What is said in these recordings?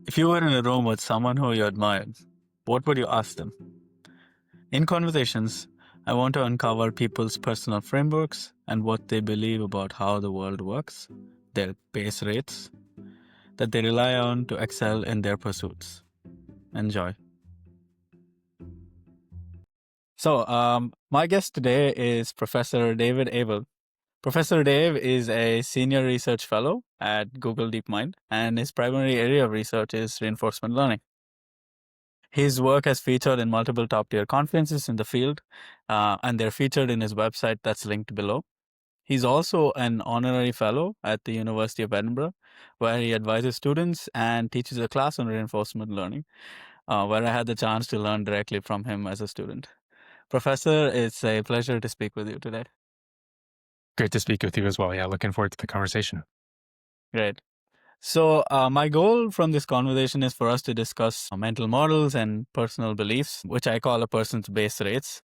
If you were in a room with someone who you admired, what would you ask them? In conversations, I want to uncover people's personal frameworks and what they believe about how the world works, their pace rates, that they rely on to excel in their pursuits. Enjoy. So, my guest today is Professor David Abel. Professor Dave is a senior research fellow at Google DeepMind, and his primary area of research is reinforcement learning. His work has featured in multiple top-tier conferences in the field, and they're featured in his website that's linked below. He's also an honorary fellow at the University of Edinburgh, where he advises students and teaches a class on reinforcement learning, where I had the chance to learn directly from him as a student. Professor, it's a pleasure to speak with you today. Great to speak with you as well. Yeah, looking forward to the conversation. Great. So, my goal from this conversation is for us to discuss mental models and personal beliefs, which I call a person's base rates,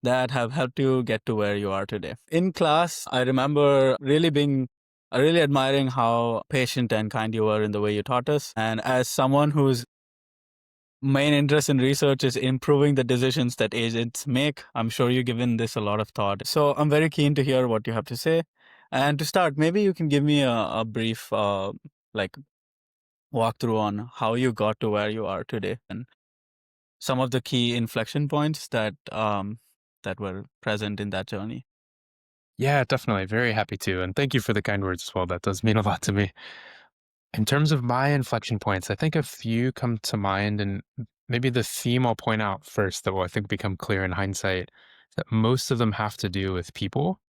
that have helped you get to where you are today. In class, I remember really admiring how patient and kind you were in the way you taught us. And as someone whose main interest in research is improving the decisions that agents make, I'm sure you've given this a lot of thought. So I'm very keen to hear what you have to say. And to start, maybe you can give me a brief walkthrough on how you got to where you are today and some of the key inflection points that were present in that journey. Yeah, definitely. Very happy to. And thank you for the kind words as well. That does mean a lot to me. In terms of my inflection points, I think a few come to mind. And maybe the theme I'll point out first that will, I think, become clear in hindsight, that most of them have to do with people.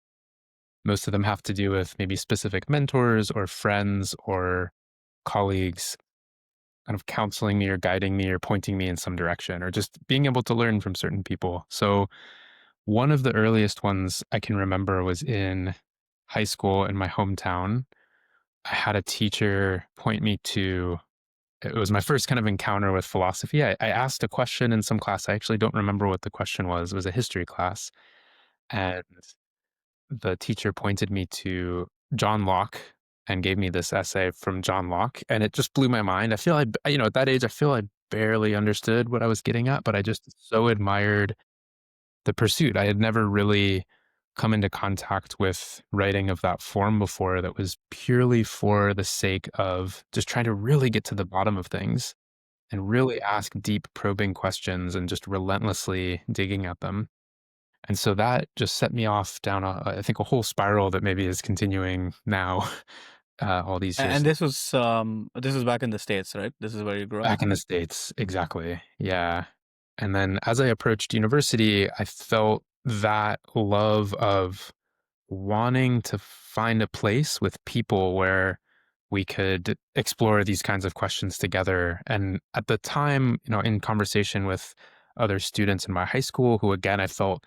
Most of them have to do with maybe specific mentors or friends or colleagues kind of counseling me or guiding me or pointing me in some direction or just being able to learn from certain people. So one of the earliest ones I can remember was in high school in my hometown. I had a teacher point me to, it was my first kind of encounter with philosophy. I asked a question in some class. I actually don't remember what the question was. It was a history class. And the teacher pointed me to John Locke and gave me this essay from John Locke. And it just blew my mind. I feel at that age, I feel I barely understood what I was getting at, but I just so admired the pursuit. I had never really come into contact with writing of that form before that was purely for the sake of just trying to really get to the bottom of things and really ask deep probing questions and just relentlessly digging at them. And so that just set me off down I think a whole spiral that maybe is continuing now, all these And years this was back in the States, right? This is where you grew up. back in the States. Exactly. Yeah. And then as I approached university, I felt that love of wanting to find a place with people where we could explore these kinds of questions together. And at the time, in conversation with other students in my high school, who again, I felt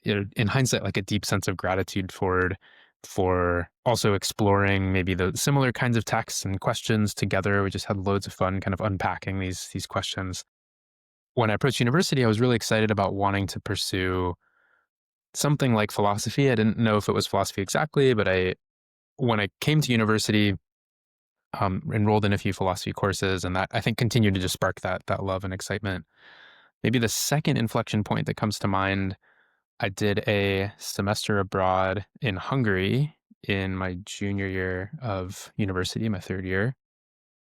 in hindsight, like a deep sense of gratitude for also exploring maybe the similar kinds of texts and questions together. We just had loads of fun kind of unpacking these questions. When I approached university, I was really excited about wanting to pursue something like philosophy. I didn't know if it was philosophy exactly, but when I came to university, enrolled in a few philosophy courses, and that I think continued to just spark that love and excitement. Maybe the second inflection point that comes to mind, I did a semester abroad in Hungary in my junior year of university, my third year.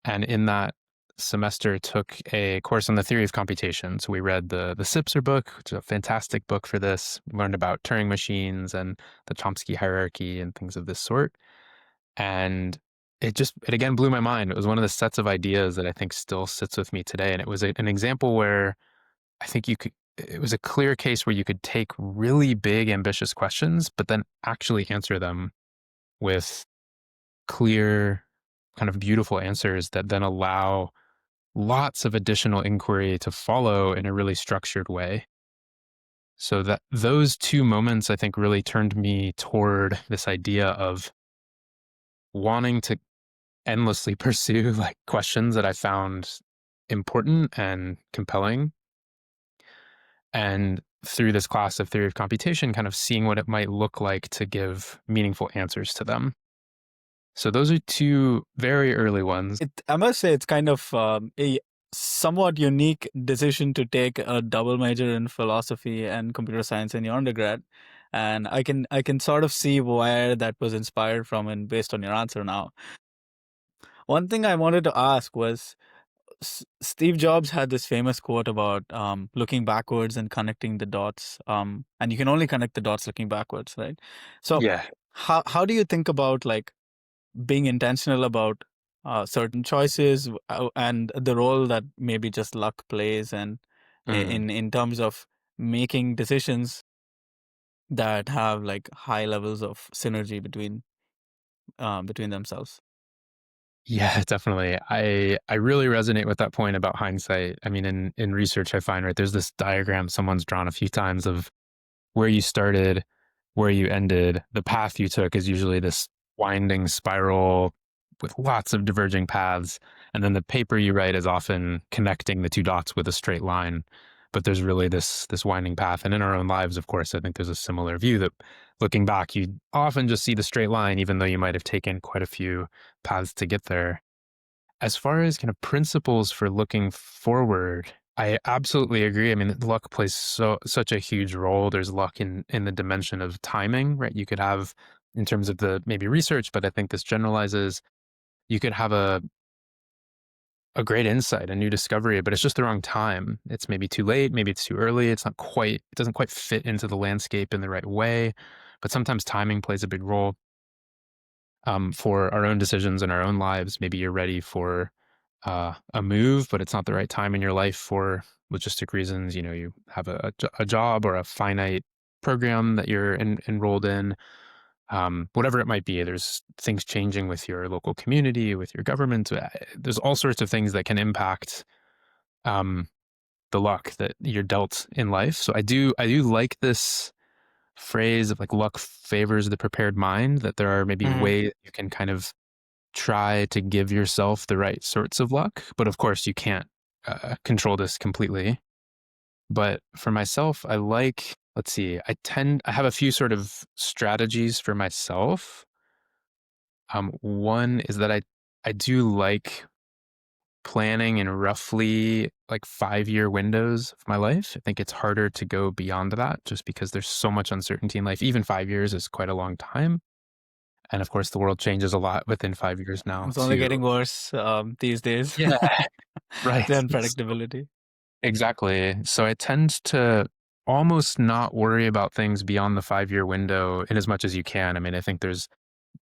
And in that semester took a course on the theory of computation. So we read the Sipser book, which is a fantastic book for this. We learned about Turing machines and the Chomsky hierarchy and things of this sort. And it again blew my mind. It was one of the sets of ideas that I think still sits with me today. And it was an example where I think it was a clear case where you could take really big, ambitious questions, but then actually answer them with clear, kind of beautiful answers that then allow lots of additional inquiry to follow in a really structured way. So that those two moments, I think, really turned me toward this idea of wanting to endlessly pursue like questions that I found important and compelling. And through this class of theory of computation, kind of seeing what it might look like to give meaningful answers to them. So those are two very early ones. I must say it's kind of a somewhat unique decision to take a double major in philosophy and computer science in your undergrad, and I can sort of see where that was inspired from, and based on your answer now. One thing I wanted to ask was Steve Jobs had this famous quote about looking backwards and connecting the dots, and you can only connect the dots looking backwards, right? So, Yeah. how do you think about like being intentional about certain choices and the role that maybe just luck plays, and Mm. in terms of making decisions that have like high levels of synergy between themselves? Yeah, definitely. I really resonate with that point about hindsight. I mean, in research, I find, right, there's this diagram someone's drawn a few times of where you started, where you ended. The path you took is usually this winding spiral with lots of diverging paths. And then the paper you write is often connecting the two dots with a straight line. But there's really this winding path. And in our own lives, of course, I think there's a similar view that looking back, you often just see the straight line, even though you might have taken quite a few paths to get there. As far as kind of principles for looking forward, I absolutely agree. I mean, luck plays such a huge role. There's luck in the dimension of timing, right? You could have in terms of the maybe research, but I think this generalizes. You could have a great insight, a new discovery, but it's just the wrong time. It's maybe too late, maybe it's too early. It's not quite, it doesn't quite fit into the landscape in the right way. But sometimes timing plays a big role for our own decisions in our own lives. Maybe you're ready for a move, but it's not the right time in your life for logistic reasons. You know, you have a job or a finite program that you're enrolled in, whatever it might be. There's things changing with your local community, with your government. There's all sorts of things that can impact um, the luck that you're dealt in life. So I do like this phrase of like luck favors the prepared mind, that there are maybe Hmm. ways you can kind of try to give yourself the right sorts of luck. But of course, you can't control this completely. But for myself, I like, let's see, I have a few sort of strategies for myself. One is that I do like planning in roughly like 5-year windows of my life. I think it's harder to go beyond that just because there's so much uncertainty in life. Even 5 years is quite a long time. And of course, the world changes a lot within 5 years now, It's only too. getting worse these days. Yeah, The right. unpredictability. Exactly. So I tend to almost not worry about things beyond the 5-year window in as much as you can. I mean, I think there's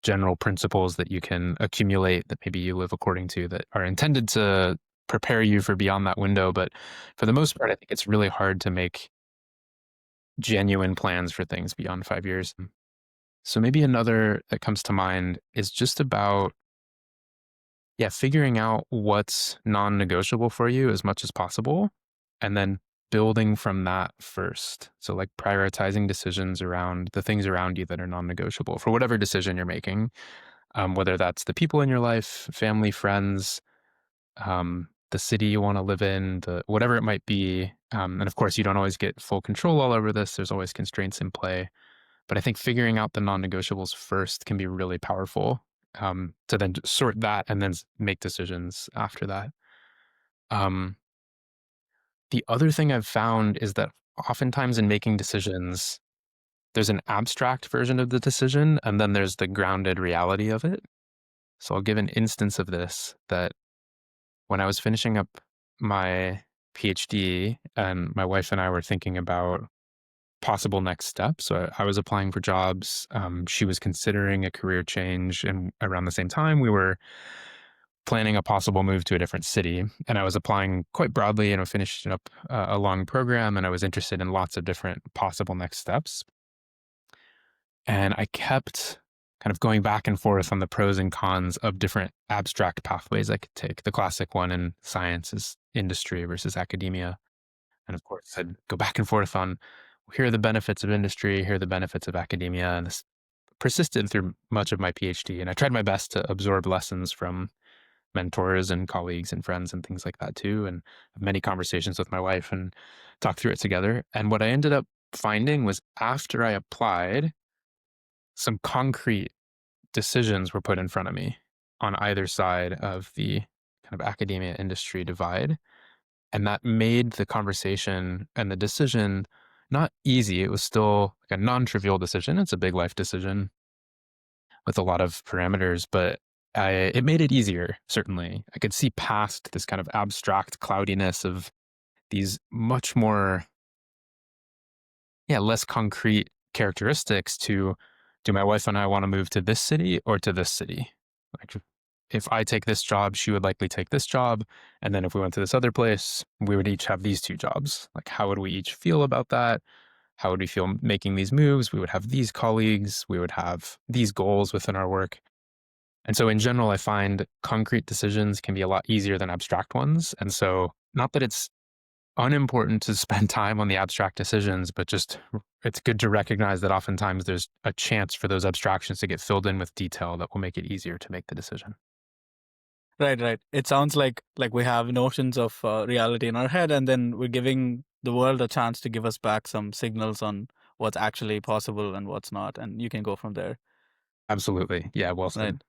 general principles that you can accumulate that maybe you live according to that are intended to prepare you for beyond that window. But for the most part, I think it's really hard to make genuine plans for things beyond 5 years. So maybe another that comes to mind is just about, yeah, figuring out what's non-negotiable for you as much as possible, and then building from that first. So, like, prioritizing decisions around the things around you that are non-negotiable for whatever decision you're making, whether that's the people in your life, family, friends, the city you wanna live in, the whatever it might be. And of course, you don't always get full control all over this. There's always constraints in play. But I think figuring out the non-negotiables first can be really powerful, to then just sort that and then make decisions after that. Um, the other thing I've found is that oftentimes in making decisions, there's an abstract version of the decision, and then there's the grounded reality of it. So I'll give an instance of this, that when I was finishing up my PhD and my wife and I were thinking about possible next steps. So I was applying for jobs. She was considering a career change, and around the same time, we were planning a possible move to a different city. And I was applying quite broadly, and I finished up a long program, and I was interested in lots of different possible next steps. And I kept kind of going back and forth on the pros and cons of different abstract pathways I could take. The classic one in science is industry versus academia. And of course, I'd go back and forth on, here are the benefits of industry, here are the benefits of academia. And this persisted through much of my PhD. And I tried my best to absorb lessons from mentors and colleagues and friends and things like that too. And have many conversations with my wife and talk through it together. And what I ended up finding was, after I applied, some concrete decisions were put in front of me on either side of the kind of academia industry divide. And that made the conversation and the decision not easy. It was still like a non trivial decision. It's a big life decision with a lot of parameters, but it made it easier, certainly. I could see past this kind of abstract cloudiness of these much more, yeah, less concrete characteristics to do my wife and I want to move to this city or to this city? Like, if I take this job, she would likely take this job. And then if we went to this other place, we would each have these two jobs. Like, how would we each feel about that? How would we feel making these moves? We would have these colleagues, we would have these goals within our work. And so, in general, I find concrete decisions can be a lot easier than abstract ones. And so, not that it's unimportant to spend time on the abstract decisions, but just it's good to recognize that oftentimes there's a chance for those abstractions to get filled in with detail that will make it easier to make the decision. Right, right. It sounds like we have notions of reality in our head, and then we're giving the world a chance to give us back some signals on what's actually possible and what's not, and you can go from there. Absolutely. Yeah, well Right. said.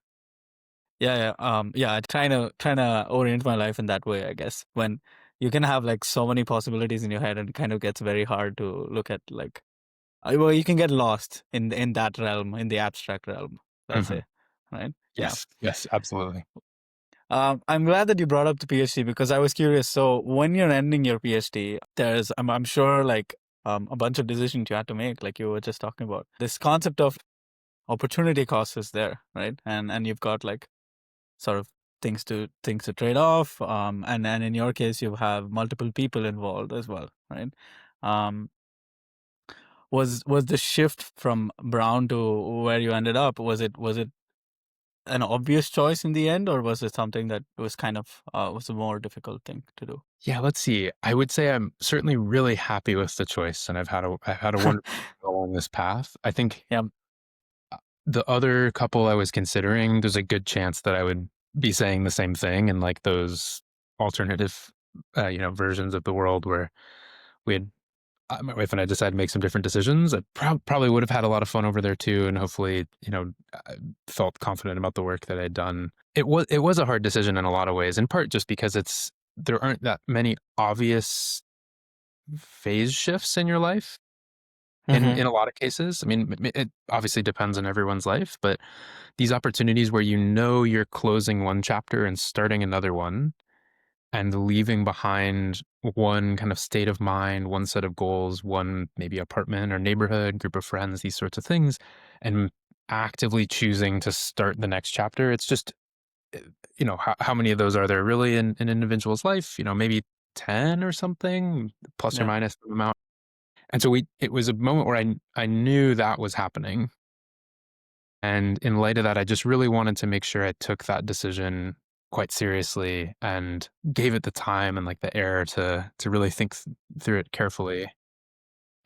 Yeah, yeah. Yeah, trying to orient my life in that way, I guess. When you can have like so many possibilities in your head, and it kind of gets very hard to look at like well, you can get lost in that realm, in the abstract realm, let's Mhm. say. Right? Yeah. Yes, yes, absolutely. I'm glad that you brought up the PhD because I was curious. So when you're ending your PhD, I'm sure like a bunch of decisions you had to make, like you were just talking about. This concept of opportunity cost is there, right? And you've got like sort of things to trade off. And in your case, you have multiple people involved as well, right? Um, was the shift from Brown to where you ended up? Was it an obvious choice in the end, or was it something that was kind of was a more difficult thing to do? Yeah, let's see. I would say I'm certainly really happy with the choice, and I've had a wonderful time along this path. I think Yeah, the other couple I was considering, there's a good chance that I would be saying the same thing in like those alternative, versions of the world where we had my wife and I decided to make some different decisions. I probably would have had a lot of fun over there too, and hopefully, I felt confident about the work that I'd done. It was a hard decision in a lot of ways, in part just because there aren't that many obvious phase shifts in your life hmm, in a lot of cases. I mean, it obviously depends on everyone's life, but these opportunities where you're closing one chapter and starting another one and leaving behind one kind of state of mind, one set of goals, one maybe apartment or neighborhood, group of friends, these sorts of things, and actively choosing to start the next chapter. It's just, uh, how many of those are there really in an individual's life? Maybe 10 or something, plus or yeah, minus some amount. And so it was a moment where I knew that was happening. And in light of that, I just really wanted to make sure I took that decision quite seriously and gave it the time and like the air to really think through it carefully.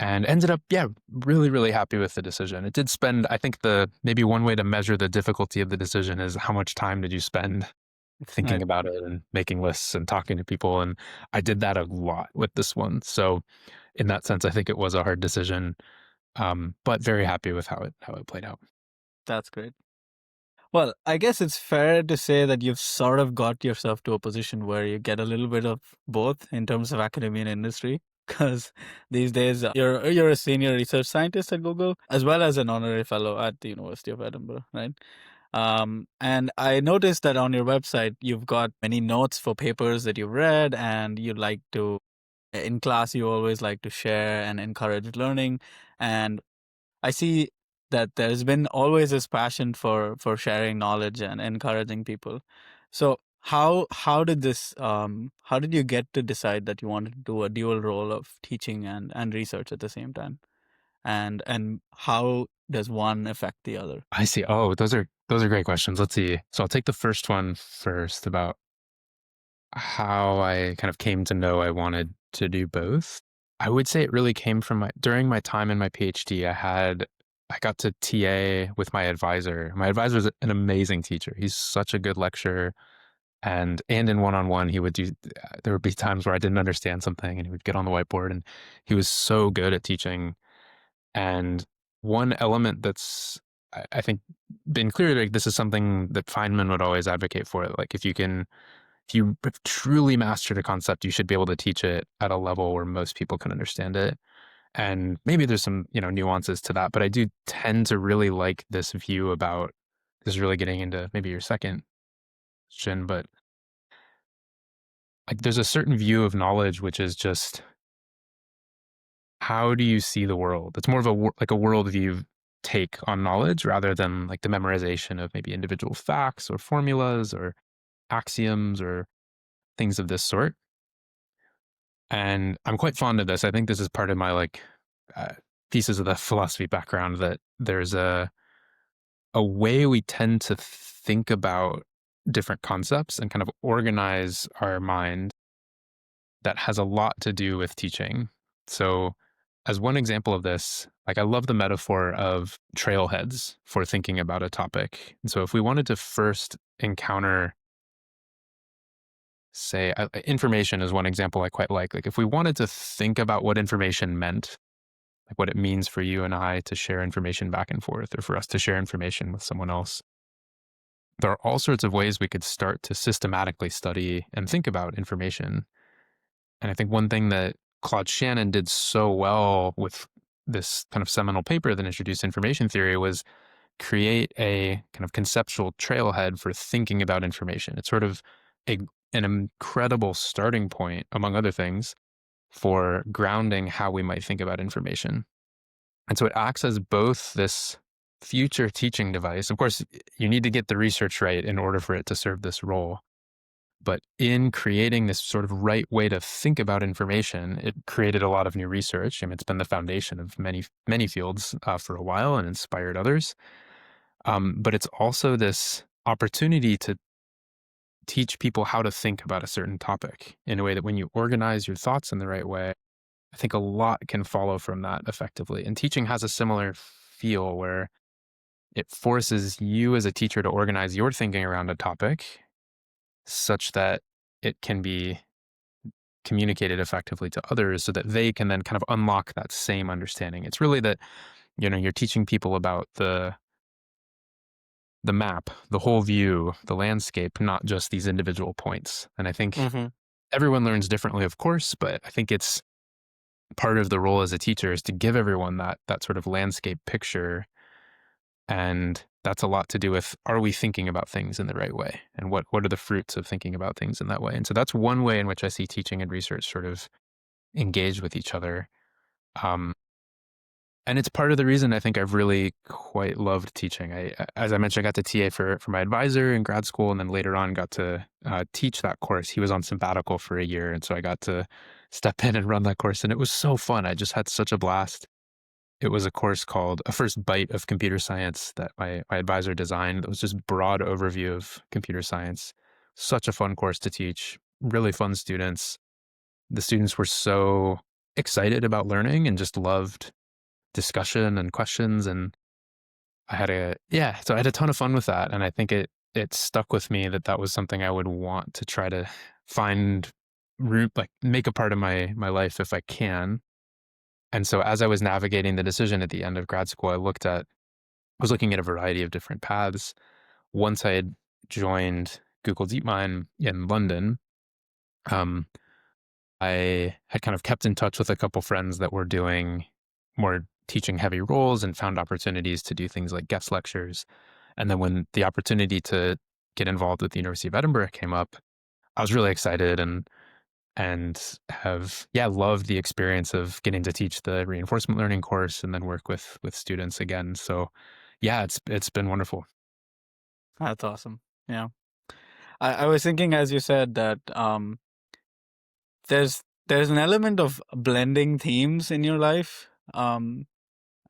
And ended up, yeah, really, really happy with the decision. It did spend, I think maybe one way to measure the difficulty of the decision is how much time did you spend thinking right. about it and making lists and talking to people. And I did that a lot with this one. So in that sense, I think it was a hard decision, but very happy with how it played out. That's great. Well, I guess it's fair to say that you've sort of got yourself to a position where you get a little bit of both in terms of academia and industry. Because these days you're a senior research scientist at Google as well as an honorary fellow at the University of Edinburgh, right? And I noticed that on your website you've got many notes for papers that you've read, and you like to in class you always like to share and encourage learning. And I see that there's been always this passion for sharing knowledge and encouraging people. So how did you get to decide that you wanted to do a dual role of teaching and research at the same time? And how does one affect the other? I see. Oh, those are great questions. Let's see. So I'll take the first one first about how I kind of came to know I wanted to do both. I would say it really came from during my time in my PhD, I got to TA with my advisor. My advisor is an amazing teacher. He's such a good lecturer. And in one-on-one, he would there would be times where I didn't understand something and he would get on the whiteboard and he was so good at teaching. And one element I think been clear, like this is something that Feynman would always advocate for. Like if you have truly mastered a concept, you should be able to teach it at a level where most people can understand it. And maybe there's some, nuances to that, but I do tend to really like this view about this is really getting into maybe your second question, but like there's a certain view of knowledge which is just how do you see the world? It's more of like a worldview take on knowledge rather than like the memorization of maybe individual facts or formulas or axioms or things of this sort. And I'm quite fond of this. I think this is part of my uh, pieces of the philosophy background that there's a way we tend to think about different concepts and kind of organize our mind that has a lot to do with teaching. So, as one example of this, like I love the metaphor of trailheads for thinking about a topic. And so, if we wanted to first encounter, say, information is one example I quite like. Like, if we wanted to think about what information meant, like what it means for you and I to share information back and forth, or for us to share information with someone else, there are all sorts of ways we could start to systematically study and think about information. And I think one thing that Claude Shannon did so well with this kind of seminal paper that introduced information theory was create a kind of conceptual trailhead for thinking about information. It's sort of an incredible starting point, among other things, for grounding how we might think about information. And so it acts as both this future teaching device. Of course, you need to get the research right in order for it to serve this role. But in creating this sort of right way to think about information, it created a lot of new research. I mean, it's been the foundation of many, many fields for a while and inspired others. But it's also this opportunity to teach people how to think about a certain topic in a way that when you organize your thoughts in the right way, I think a lot can follow from that effectively. And teaching has a similar feel where it forces you as a teacher to organize your thinking around a topic such that it can be communicated effectively to others so that they can then kind of unlock that same understanding. It's really that, you're teaching people about the map, the whole view, the landscape, not just these individual points. And I think Mm-hmm. everyone learns differently, of course, but I think it's part of the role as a teacher is to give everyone that sort of landscape picture. And that's a lot to do with, are we thinking about things in the right way? And what are the fruits of thinking about things in that way? And so that's one way in which I see teaching and research sort of engage with each other. Um, and it's part of the reason I think I've really quite loved teaching. As I mentioned, I got to TA for my advisor in grad school, and then later on got to teach that course. He was on sabbatical for a year, and so I got to step in and run that course, and it was so fun. I just had such a blast. It was a course called A First Bite of Computer Science that my advisor designed. It was just broad overview of computer science. Such a fun course to teach. Really fun students. The students were so excited about learning and just loved discussion and questions. And so I had a ton of fun with that. And I think it stuck with me that was something I would want to try to find root, like make a part of my life if I can. And so as I was navigating the decision at the end of grad school, I was looking at a variety of different paths. Once I had joined Google DeepMind in London, um, I had kind of kept in touch with a couple friends that were doing more teaching heavy roles and found opportunities to do things like guest lectures. And then when the opportunity to get involved with the University of Edinburgh came up, I was really excited and have loved the experience of getting to teach the reinforcement learning course and then work with students again. So it's been wonderful. That's awesome. Yeah. I was thinking, as you said, that there's an element of blending themes in your life.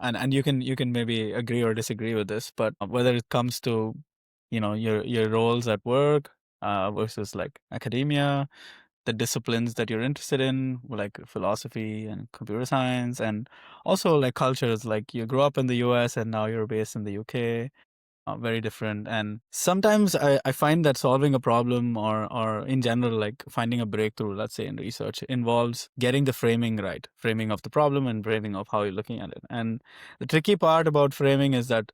And you can maybe agree or disagree with this, but whether it comes to, your roles at work versus like academia, the disciplines that you're interested in, like philosophy and computer science, and also like cultures, like you grew up in the US and now you're based in the UK, very different. And sometimes I find that solving a problem or in general, like finding a breakthrough, let's say in research, involves getting the framing right, framing of the problem and framing of how you're looking at it. And the tricky part about framing is that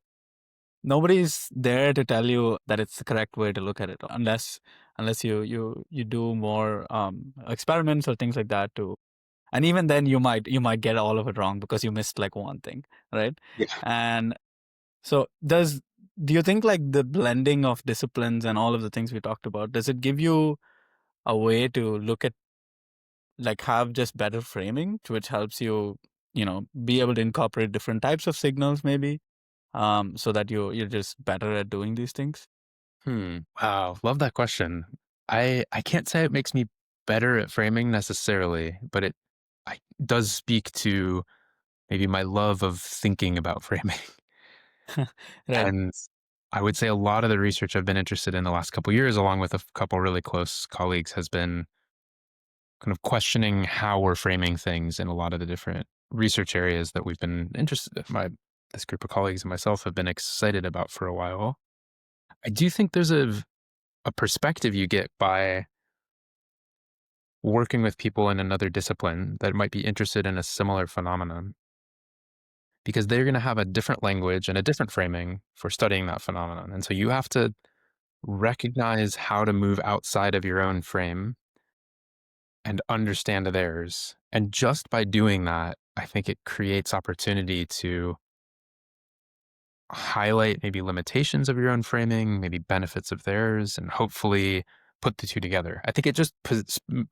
nobody's there to tell you that it's the correct way to look at it, unless you do more experiments or things like that too. And even then, you might get all of it wrong because you missed like one thing, right? Yeah. And so do you think like the blending of disciplines and all of the things we talked about, does it give you a way to look at, like, have just better framing, which helps you, be able to incorporate different types of signals maybe, so that you're just better at doing these things? Wow. Love that question. I can't say it makes me better at framing necessarily, but it does speak to maybe my love of thinking about framing. Right. And I would say a lot of the research I've been interested in the last couple years, along with a couple really close colleagues, has been kind of questioning how we're framing things in a lot of the different research areas that we've been interested. This group of colleagues and myself have been excited about for a while. I do think there's a perspective you get by working with people in another discipline that might be interested in a similar phenomenon because they're going to have a different language and a different framing for studying that phenomenon. And so you have to recognize how to move outside of your own frame and understand theirs. And just by doing that, I think it creates opportunity to highlight maybe limitations of your own framing, maybe benefits of theirs, and hopefully put the two together. I think it just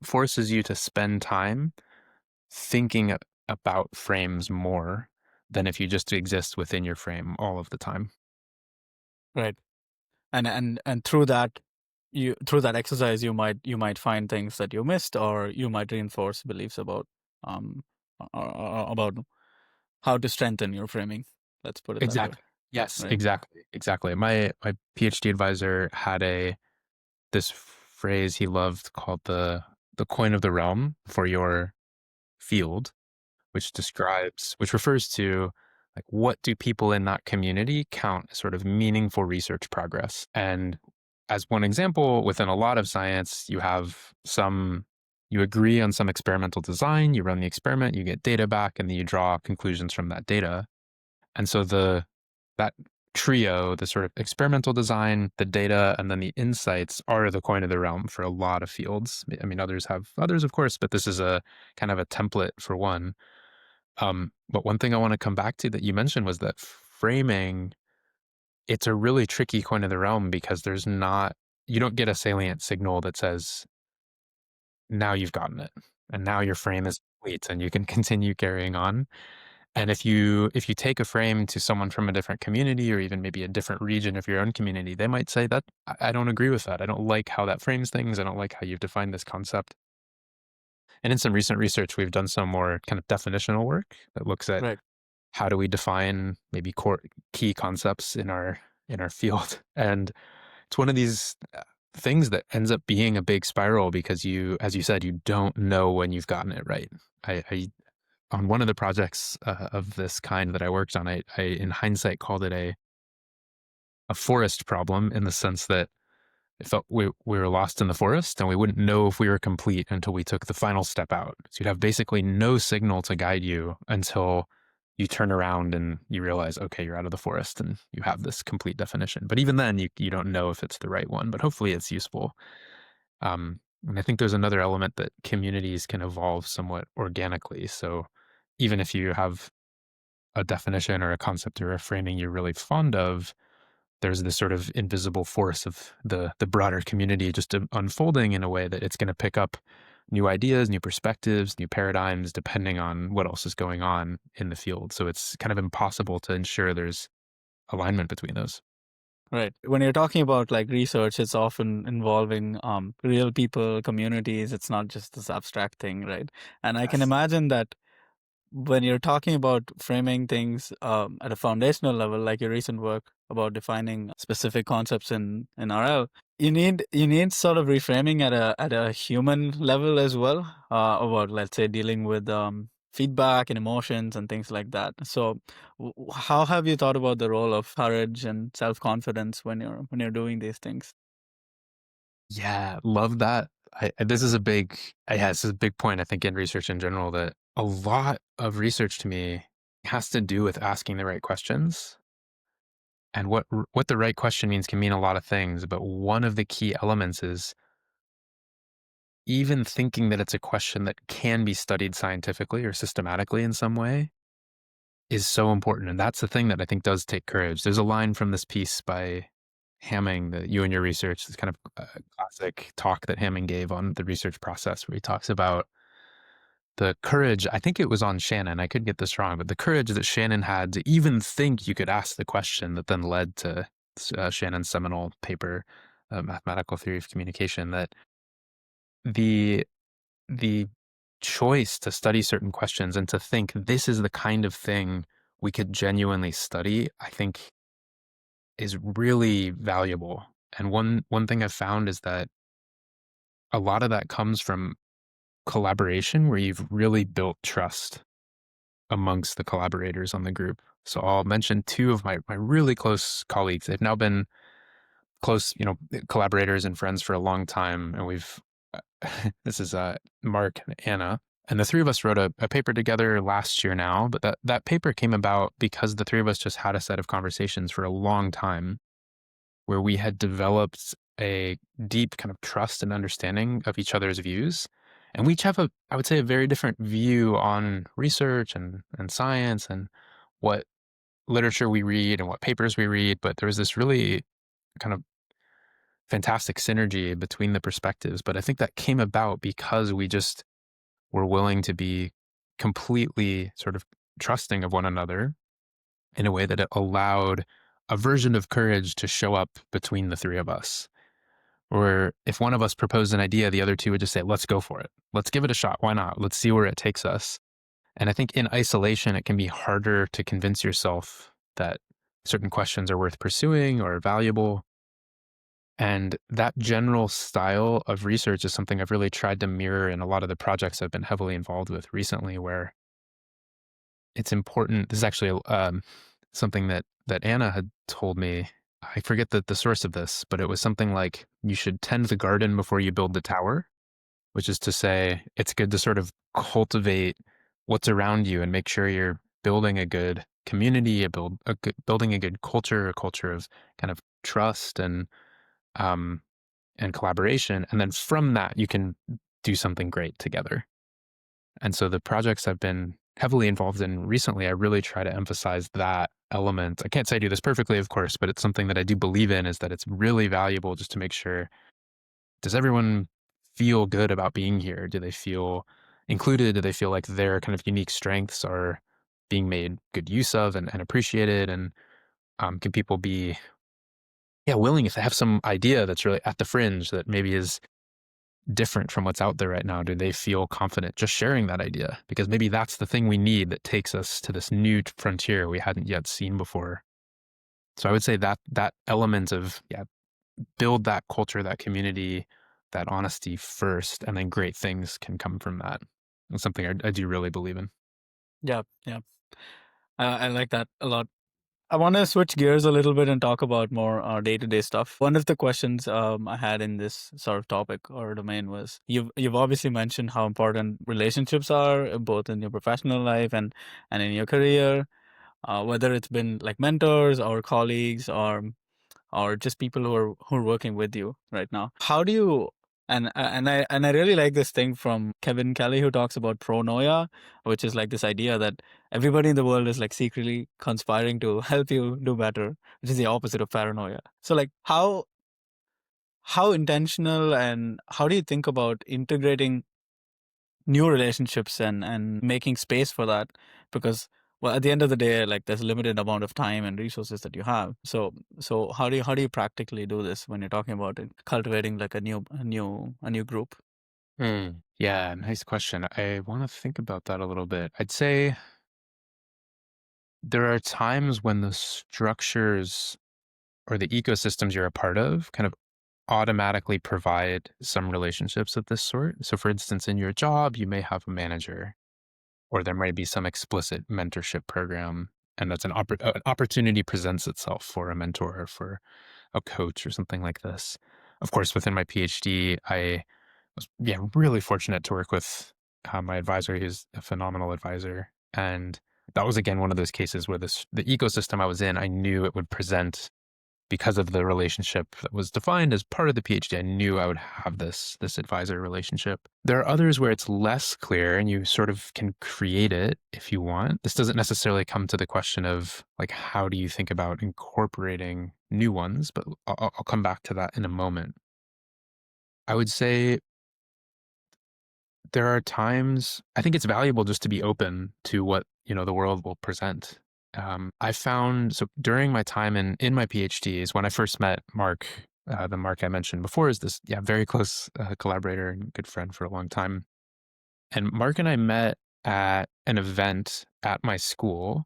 forces you to spend time thinking about frames more than if you just exist within your frame all of the time. Right. And through that exercise, you might find things that you missed, or you might reinforce beliefs um about how to strengthen your framing. Let's put it that way. Exactly. Yes, Right. exactly. My PhD advisor had this phrase he loved called the coin of the realm for your field, which refers to like what do people in that community count as sort of meaningful research progress. And as one example, within a lot of science, you agree on some experimental design, you run the experiment, you get data back, and then you draw conclusions from that data. And so that trio, the sort of experimental design, the data, and then the insights are the coin of the realm for a lot of fields. I mean, others have others, of course, but this is a kind of a template for one. But one thing I want to come back to that you mentioned was that framing, it's a really tricky coin of the realm because you don't get a salient signal that says, now you've gotten it. And now your frame is complete and you can continue carrying on. And if you take a frame to someone from a different community or even maybe a different region of your own community, they might say that I don't agree with that. I don't like how that frames things. I don't like how you've defined this concept. And in some recent research, we've done some more kind of definitional work that looks at Right. how do we define maybe core key concepts in our field. And it's one of these things that ends up being a big spiral because as you said, you don't know when you've gotten it right. I on one of the projects of this kind that I worked on, I in hindsight called it a forest problem in the sense that it felt we were lost in the forest and we wouldn't know if we were complete until we took the final step out. So you'd have basically no signal to guide you until you turn around and you realize, okay, you're out of the forest and you have this complete definition. But even then, you don't know if it's the right one, but hopefully it's useful. And I think there's another element that communities can evolve somewhat organically. So even if you have a definition or a concept or a framing you're really fond of, there's this sort of invisible force of the broader community just unfolding in a way that it's going to pick up new ideas, new perspectives, new paradigms, depending on what else is going on in the field. So it's kind of impossible to ensure there's alignment between those. Right. When you're talking about like research, it's often involving real people, communities. It's not just this abstract thing, right? And I can Yes. imagine that when you're talking about framing things at a foundational level, like your recent work about defining specific concepts in RL, you need sort of reframing at a human level as well, about, let's say, dealing with feedback and emotions and things like that. So how have you thought about the role of courage and self-confidence when you're doing these things? Yeah, love that. This is a big point, I think, in research in general, that a lot of research to me has to do with asking the right questions. And what the right question means can mean a lot of things, but one of the key elements is even thinking that it's a question that can be studied scientifically or systematically in some way is so important. And that's the thing that I think does take courage. There's a line from this piece by Hamming that you and your research, this kind of classic talk that Hamming gave on the research process, where he talks about the courage. I think it was on Shannon. I could get this wrong, but the courage that Shannon had to even think you could ask the question that then led to Shannon's seminal paper, Mathematical Theory of Communication, that the the choice to study certain questions and to think this is the kind of thing we could genuinely study, I think is really valuable. And one thing I've found is that a lot of that comes from collaboration where you've really built trust amongst the collaborators on the group. So I'll mention two of my really close colleagues. They've now been close, collaborators and friends for a long time. And this is Mark and Anna. And the three of us wrote a paper together last year now, but that paper came about because the three of us just had a set of conversations for a long time where we had developed a deep kind of trust and understanding of each other's views. And we each have I would say, a very different view on research and science and what literature we read and what papers we read. But there was this really kind of fantastic synergy between the perspectives. But I think that came about because we just were willing to be completely sort of trusting of one another in a way that it allowed a version of courage to show up between the three of us. Or if one of us proposed an idea, the other two would just say, let's go for it. Let's give it a shot. Why not? Let's see where it takes us. And I think in isolation, it can be harder to convince yourself that certain questions are worth pursuing or valuable. And that general style of research is something I've really tried to mirror in a lot of the projects I've been heavily involved with recently, where it's important. This is actually something that Anna had told me. I forget the source of this, but it was something like you should tend the garden before you build the tower, which is to say it's good to sort of cultivate what's around you and make sure you're building a good community, building a good culture, a culture of kind of trust um, and collaboration. And then from that, you can do something great together. And so the projects I've been heavily involved in recently, I really try to emphasize that element. I can't say I do this perfectly, of course, but it's something that I do believe in, is that it's really valuable just to make sure, does everyone feel good about being here? Do they feel included? Do they feel like their kind of unique strengths are being made good use of and appreciated? And can people be, yeah, willing, if they have some idea that's really at the fringe that maybe is different from what's out there right now, do they feel confident just sharing that idea? Because maybe that's the thing we need that takes us to this new frontier we hadn't yet seen before. So I would say that element of, yeah, build that culture, that community, that honesty first, and then great things can come from that. It's something I do really believe in. Yeah, yeah. I like that a lot. I want to switch gears a little bit and talk about more day-to-day stuff. One of the questions I had in this sort of topic or domain was, you've obviously mentioned how important relationships are, both in your professional life and in your career, whether it's been like mentors or colleagues or just people who are working with you right now. How do you and I really like this thing from Kevin Kelly, who talks about pronoia, which is like this idea that everybody in the world is like secretly conspiring to help you do better, which is the opposite of paranoia. So like how intentional and how do you think about integrating new relationships and making space for that? Because well, at the end of the day, like there's a limited amount of time and resources that you have. So how do you practically do this when you're talking about it, cultivating like a new group? Yeah, nice question. I want to think about that a little bit. I'd say there are times when the structures or the ecosystems you're a part of kind of automatically provide some relationships of this sort. So, for instance, in your job, you may have a manager, or there might be some explicit mentorship program, and that's an opportunity presents itself for a mentor or for a coach or something like this. Of course, within my PhD, I was, yeah, really fortunate to work with my advisor. He's a phenomenal advisor, and that was again one of those cases where the ecosystem I was in, I knew it would present because of the relationship that was defined as part of the PhD. I knew I would have this advisor relationship. There are others where it's less clear and you sort of can create it if you want. This doesn't necessarily come to the question of like, how do you think about incorporating new ones, but I'll come back to that in a moment. I would say there are times I think it's valuable just to be open to what, the world will present. I found so during my time in my PhD is when I first met Mark, the Mark I mentioned before is this, yeah, very close collaborator and good friend for a long time. And Mark and I met at an event at my school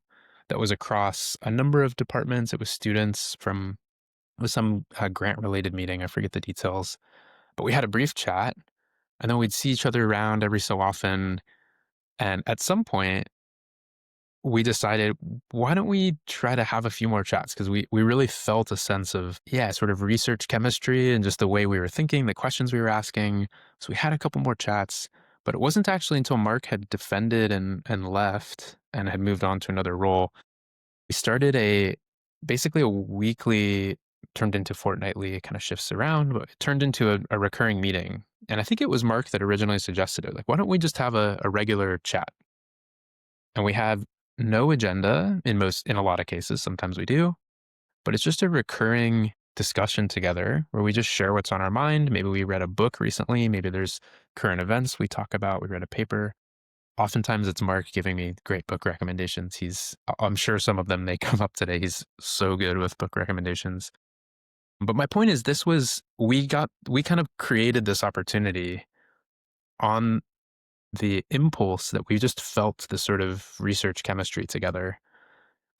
that was across a number of departments. It was students from, it was some grant related meeting. I forget the details, but we had a brief chat and then we'd see each other around every so often. And at some point, we decided, why don't we try to have a few more chats? Because we really felt a sense of, yeah, sort of research chemistry and just the way we were thinking, the questions we were asking. So we had a couple more chats, but it wasn't actually until Mark had defended and left and had moved on to another role. We started basically a weekly, turned into fortnightly, it kind of shifts around, but it turned into a recurring meeting. And I think it was Mark that originally suggested it. Like, why don't we just have a regular chat? And we have no agenda in a lot of cases. Sometimes we do, but it's just a recurring discussion together where we just share what's on our mind. Maybe we read a book recently. Maybe there's current events we talk about. We read a paper. Oftentimes it's Mark giving me great book recommendations. I'm sure some of them may come up today. He's so good with book recommendations. But my point is, we kind of created this opportunity on the impulse that we just felt the sort of research chemistry together.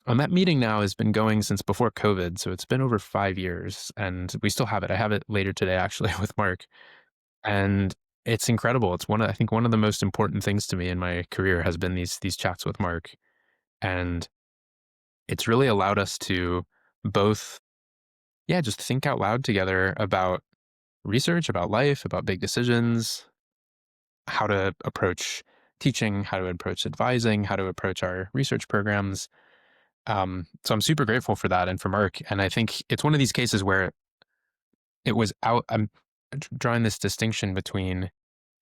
And that meeting now has been going since before COVID. So it's been over 5 years and we still have it. I have it later today, actually, with Mark. And it's incredible. It's I think one of the most important things to me in my career has been these chats with Mark. And it's really allowed us to both, yeah, just think out loud together about research, about life, about big decisions, how to approach teaching, how to approach advising, how to approach our research programs. So I'm super grateful for that and for Mark. And I think it's one of these cases where it was out. I'm drawing this distinction between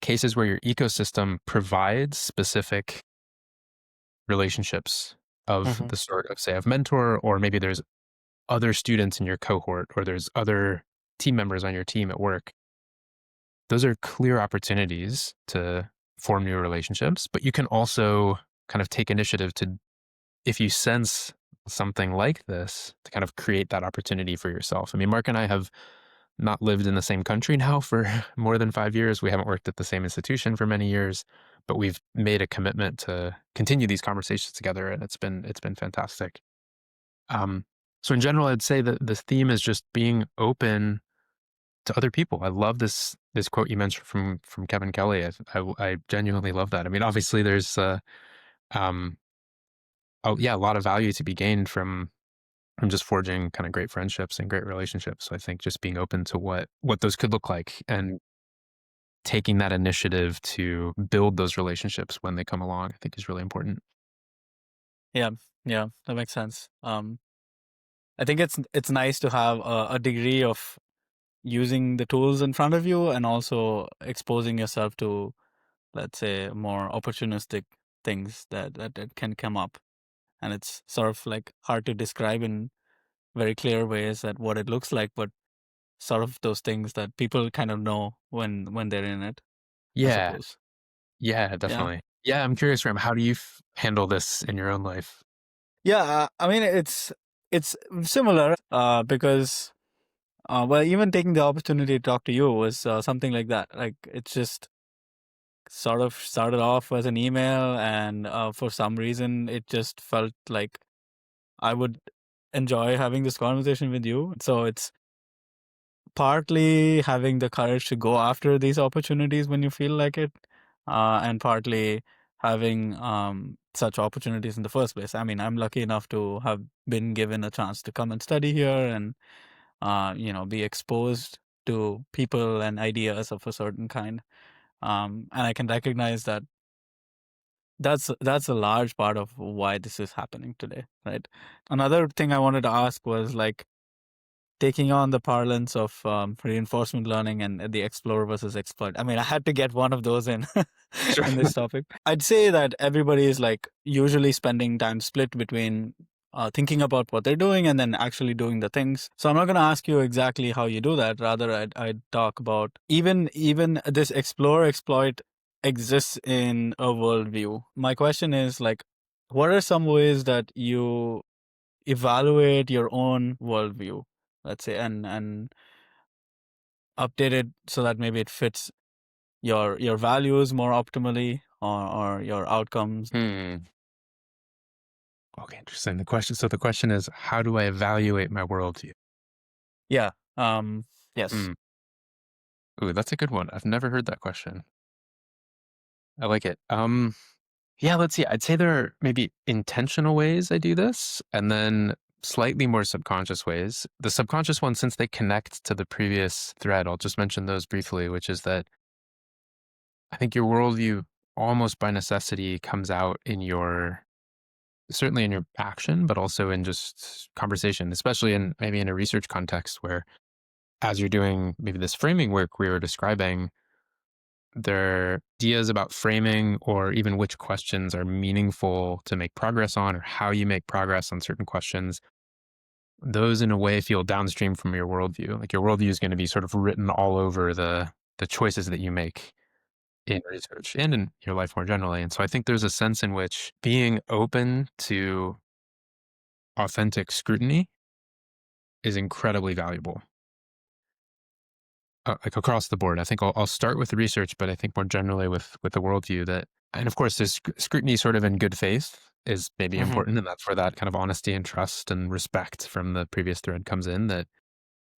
cases where your ecosystem provides specific relationships of Hmm. the sort of, say, of mentor, or maybe there's other students in your cohort, or there's other team members on your team at work. Those are clear opportunities to form new relationships, but you can also kind of take initiative to, if you sense something like this, to kind of create that opportunity for yourself. I mean, Mark and I have not lived in the same country now for more than 5 years. We haven't worked at the same institution for many years, but we've made a commitment to continue these conversations together, and it's been fantastic. Um, so in general, I'd say that the theme is just being open to other people. I love this quote you mentioned from Kevin Kelly. I genuinely love that. I mean, obviously, there's um, oh yeah, a lot of value to be gained from just forging kind of great friendships and great relationships. So I think just being open to what those could look like and taking that initiative to build those relationships when they come along, I think is really important. Yeah, yeah, that makes sense. I think it's nice to have a degree of using the tools in front of you and also exposing yourself to, let's say, more opportunistic things that can come up. And it's sort of like hard to describe in very clear ways that what it looks like, but sort of those things that people kind of know when they're in it, I Yeah, suppose. yeah, Yeah. definitely. Yeah, I'm curious, Ram, how do you handle this in your own life? Yeah, I mean it's similar because well, even taking the opportunity to talk to you was something like that. Like it's just sort of started off as an email, and for some reason, it just felt like I would enjoy having this conversation with you. So it's partly having the courage to go after these opportunities when you feel like it, and partly having such opportunities in the first place. I mean, I'm lucky enough to have been given a chance to come and study here and be exposed to people and ideas of a certain kind. And I can recognize that that's a large part of why this is happening today, right? Another thing I wanted to ask was like taking on the parlance of reinforcement learning and the explore versus exploit. I mean, I had to get one of those in Sure. in this topic. I'd say that everybody is like usually spending time split between thinking about what they're doing and then actually doing the things. So I'm not going to ask you exactly how you do that. Rather, I'd talk about even this explore exploit exists in a worldview. My question is like, what are some ways that you evaluate your own worldview, let's say, and update it so that maybe it fits your values more optimally, or your outcomes? Hmm. Okay, interesting. The question is, how do I evaluate my worldview? Yeah. Yes. Hmm. Ooh, that's a good one. I've never heard that question. I like it. Yeah, let's see. I'd say there are maybe intentional ways I do this, and then slightly more subconscious ways. The subconscious ones, since they connect to the previous thread, I'll just mention those briefly, which is that I think your worldview almost by necessity comes out in your certainly in your action, but also in just conversation, especially in maybe in a research context where as you're doing maybe this framing work we were describing, there are ideas about framing or even which questions are meaningful to make progress on or how you make progress on certain questions. Those in a way feel downstream from your worldview. Like your worldview is going to be sort of written all over the choices that you make in research and in your life more generally. And so I think there's a sense in which being open to authentic scrutiny is incredibly valuable, like across the board. I think I'll start with the research, but I think more generally with the worldview that, and of course, there's scrutiny sort of in good faith is maybe Hmm. important, and that's where that kind of honesty and trust and respect from the previous thread comes in. That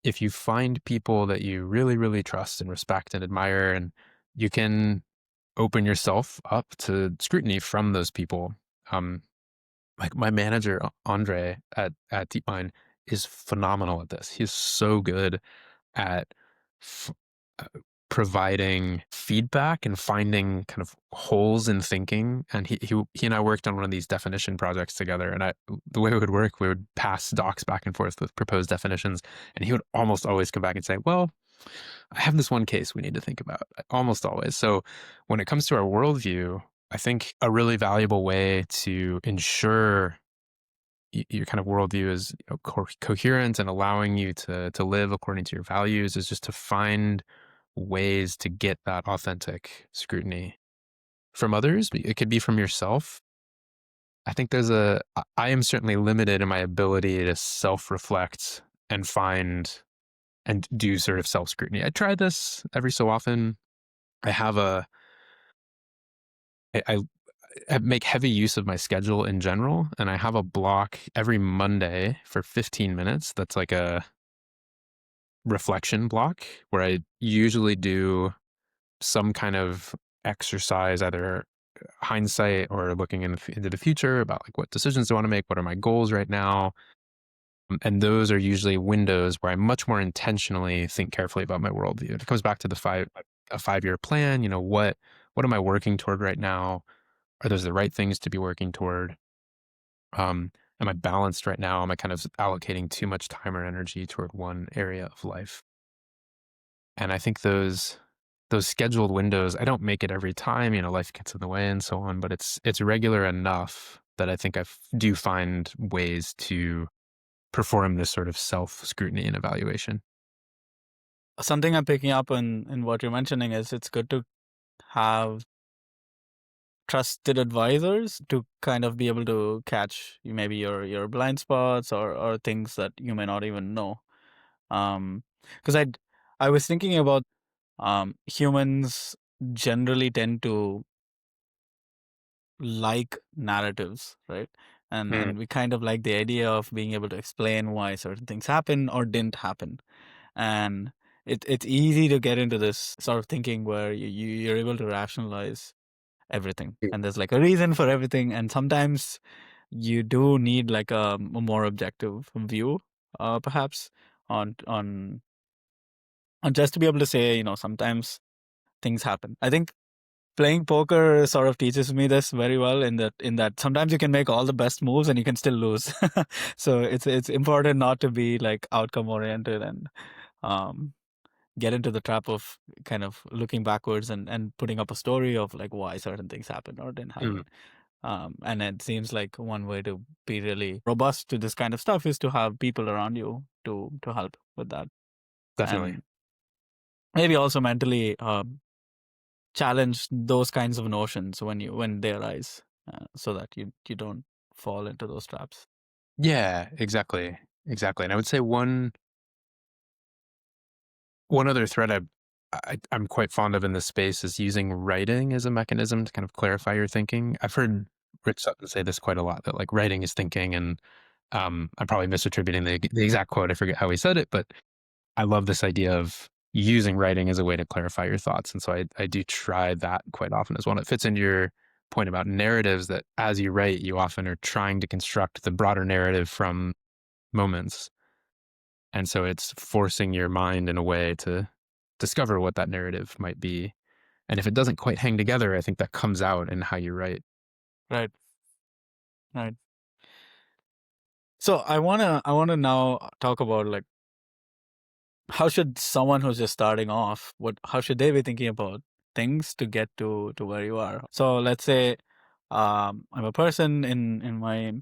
if you find people that you really, really trust and respect and admire, and you can open yourself up to scrutiny from those people. Um, like my manager Andre at DeepMind is phenomenal at this. He's so good at f- uh, providing feedback and finding kind of holes in thinking. And he and I worked on one of these definition projects together. And the way it would work, we would pass docs back and forth with proposed definitions, and he would almost always come back and say, "Well, I have this one case we need to think about." Almost always. So when it comes to our worldview, I think a really valuable way to ensure your kind of worldview is coherent and allowing you to live according to your values is just to find ways to get that authentic scrutiny from others. It could be from yourself. I think I am certainly limited in my ability to self-reflect and find and do sort of self-scrutiny. I try this every so often. I have I make heavy use of my schedule in general, and I have a block every Monday for 15 minutes. That's like a reflection block where I usually do some kind of exercise, either hindsight or looking into the future about like what decisions do I want to make, what are my goals right now. And those are usually windows where I much more intentionally think carefully about my worldview. It comes back to a 5-year plan. You know, what am I working toward right now? Are those the right things to be working toward? Am I balanced right now? Am I kind of allocating too much time or energy toward one area of life? And I think those scheduled windows, I don't make it every time, you know, life gets in the way and so on, but it's regular enough that I think do find ways to perform this sort of self scrutiny and evaluation. Something I'm picking up in what you're mentioning is it's good to have trusted advisors to kind of be able to catch maybe your blind spots, or things that you may not even know. Because I was thinking about humans generally tend to like narratives, right? Mm. And we kind of like the idea of being able to explain why certain things happen or didn't happen. And it's easy to get into this sort of thinking where you're able to rationalize everything, and there's like a reason for everything. And sometimes you do need like a more objective view, perhaps, on just to be able to say, sometimes things happen. I think playing poker sort of teaches me this very well in that sometimes you can make all the best moves and you can still lose. So it's important not to be like outcome oriented and um, get into the trap of kind of looking backwards and putting up a story of like why certain things happened or didn't Mm, happen. And it seems like one way to be really robust to this kind of stuff is to have people around you to help with that, definitely. and maybe also mentally challenge those kinds of notions when they arise, so that you don't fall into those traps. Yeah, exactly. Exactly. And I would say one other thread I'm quite fond of in this space is using writing as a mechanism to kind of clarify your thinking. I've heard Rich Sutton say this quite a lot, that like writing is thinking, and I'm probably misattributing the exact quote. I forget how he said it, but I love this idea of using writing as a way to clarify your thoughts. And so I do try that quite often as well. And it fits into your point about narratives, that as you write, you often are trying to construct the broader narrative from moments. And so it's forcing your mind in a way to discover what that narrative might be. And if it doesn't quite hang together, I think that comes out in how you write. Right, right. So I wanna now talk about like how should someone who's just starting off, how should they be thinking about things to get to where you are? So let's say I'm a person in my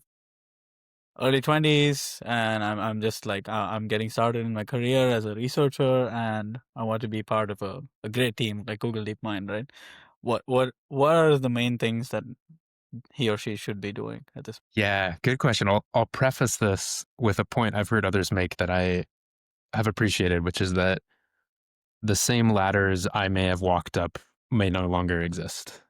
early 20s, and I'm just like I'm getting started in my career as a researcher, and I want to be part of a great team like Google DeepMind, right? What are the main things that he or she should be doing at this? Yeah, good question. I'll preface this with a point I've heard others make that I have appreciated, which is that the same ladders I may have walked up may no longer exist.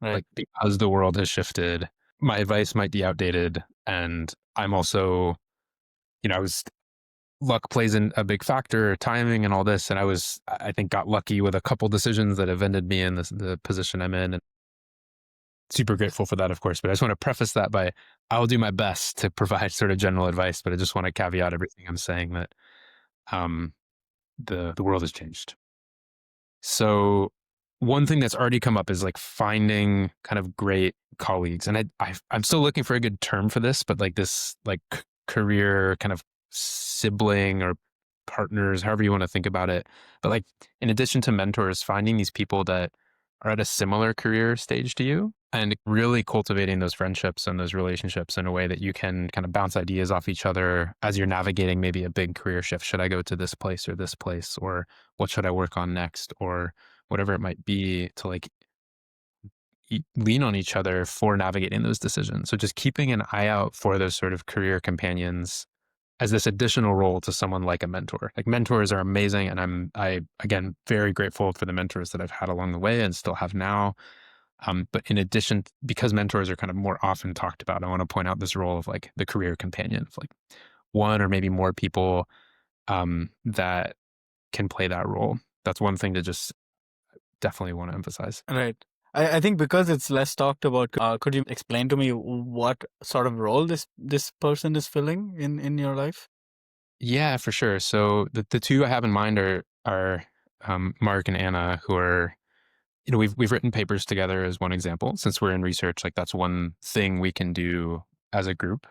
Right, Like, because the world has shifted, my advice might be outdated. And I'm also, I was luck plays in a big factor, timing and all this. And I think, got lucky with a couple decisions that have ended me in the position I'm in. And super grateful for that, of course. But I just want to preface that by, I'll do my best to provide sort of general advice, but I just want to caveat everything I'm saying, that um, the world has changed. So one thing that's already come up is like finding kind of great colleagues. And I'm still looking for a good term for this, but like this, like career kind of sibling or partners, however you want to think about it. But like, in addition to mentors, finding these people that are at a similar career stage to you, and really cultivating those friendships and those relationships in a way that you can kind of bounce ideas off each other as you're navigating maybe a big career shift. Should I go to this place or this place? Or what should I work on next? Or whatever it might be, to like lean on each other for navigating those decisions. So just keeping an eye out for those sort of career companions as this additional role to someone like a mentor. Like, mentors are amazing, and I again very grateful for the mentors that I've had along the way and still have now. But in addition, because mentors are kind of more often talked about, I want to point out this role of like the career companion, of like one or maybe more people that can play that role. That's one thing to just definitely want to emphasize. right. I think because it's less talked about, could you explain to me what sort of role this person is filling in your life? Yeah, for sure. So the two I have in mind are Mark and Anna, who are, we've written papers together as one example. Since we're in research, like that's one thing we can do as a group.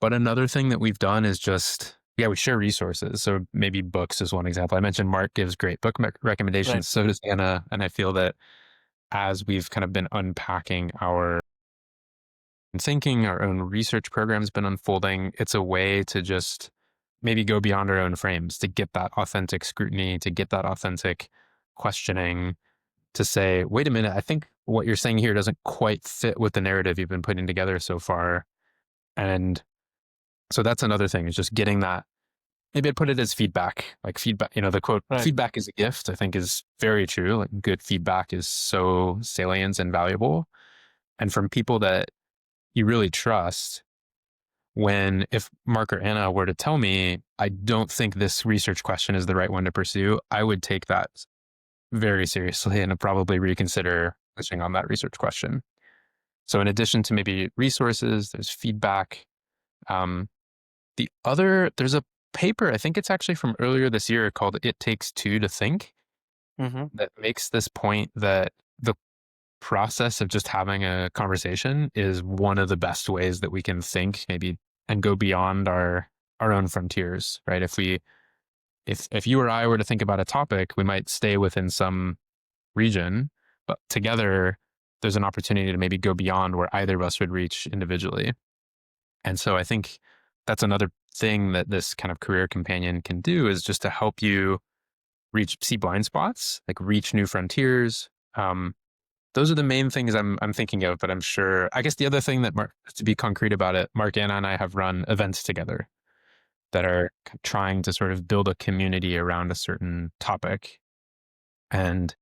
But another thing that we've done is just, yeah, we share resources. So maybe books is one example. I mentioned Mark gives great book Right, recommendations. So does Anna. And I feel that as we've kind of been unpacking our thinking, our own research program's been unfolding, it's a way to just maybe go beyond our own frames, to get that authentic scrutiny, to get that authentic questioning, to say, wait a minute, I think what you're saying here doesn't quite fit with the narrative you've been putting together so far. And so that's another thing, is just getting that. Maybe I'd put it as feedback. Like feedback, the quote, right, feedback is a gift, I think is very true. Like, good feedback is so salient and valuable. And from people that you really trust, if Mark or Anna were to tell me, I don't think this research question is the right one to pursue, I would take that very seriously and probably reconsider pushing on that research question. So in addition to maybe resources, there's feedback. Um, there's a paper, I think it's actually from earlier this year, called "It Takes Two to Think," mm-hmm. that makes this point that the process of just having a conversation is one of the best ways that we can think maybe and go beyond our own frontiers, right? If you or I were to think about a topic, we might stay within some region, but together there's an opportunity to maybe go beyond where either of us would reach individually. And so I think that's another thing that this kind of career companion can do, is just to help you see blind spots, like reach new frontiers. Those are the main things I'm thinking of, but I'm sure, I guess the other thing that to be concrete about it, Mark Anna and I have run events together that are trying to sort of build a community around a certain topic. And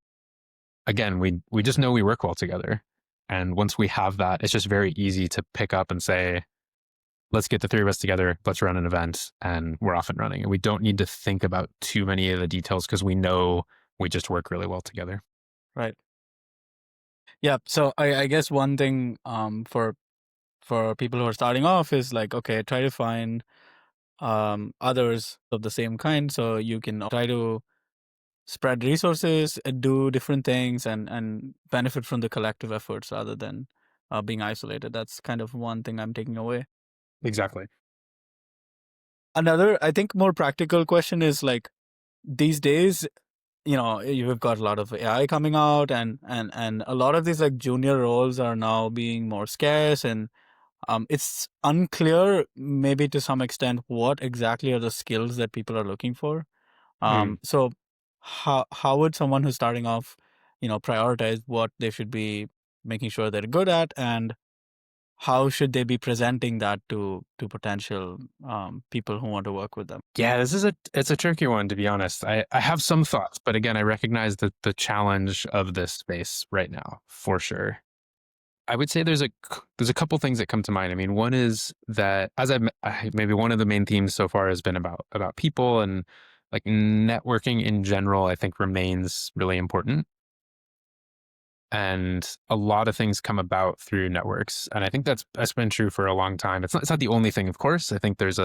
again, we just know we work well together. And once we have that, it's just very easy to pick up and say, let's get the three of us together, let's run an event, and we're off and running. And we don't need to think about too many of the details because we know we just work really well together. Right. Yeah. So I guess one thing for people who are starting off is like, okay, try to find others of the same kind, so you can try to spread resources, do different things, and benefit from the collective efforts rather than being isolated. That's kind of one thing I'm taking away. Exactly. Another, I think, more practical question is like, these days, you've got a lot of AI coming out, and a lot of these like junior roles are now being more scarce, and it's unclear, maybe to some extent, what exactly are the skills that people are looking for. So how would someone who's starting off, prioritize what they should be making sure they're good at, and how should they be presenting that to potential people who want to work with them? Yeah, it's a tricky one, to be honest. I have some thoughts, but again, I recognize the challenge of this space right now, for sure. I would say there's a couple things that come to mind. I mean, one is that maybe one of the main themes so far has been about people, and like networking in general, I think remains really important. And a lot of things come about through networks, and I think that's been true for a long time. It's not the only thing, of course. I think there's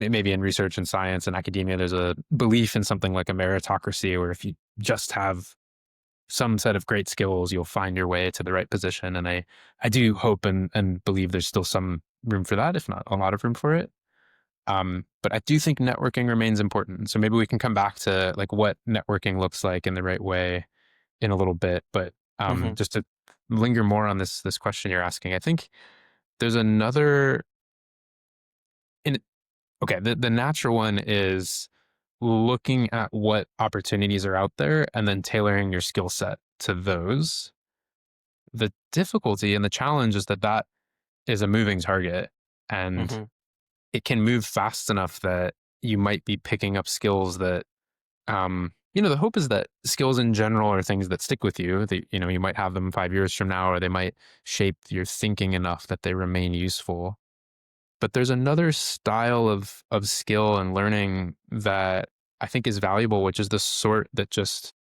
maybe in research and science and academia, there's a belief in something like a meritocracy, where if you just have some set of great skills, you'll find your way to the right position. And I do hope and believe there's still some room for that, if not a lot of room for it. But I do think networking remains important. So maybe we can come back to like what networking looks like in the right way in a little bit. But Hmm. just to linger more on this question you're asking, I think there's another in okay, the natural one is looking at what opportunities are out there and then tailoring your skill set to those. The difficulty and the challenge is that is a moving target, and Hmm. it can move fast enough that you might be picking up skills that, the hope is that skills in general are things that stick with you, that, you might have them 5 years from now, or they might shape your thinking enough that they remain useful. But there's another style of skill and learning that I think is valuable, which is the sort that just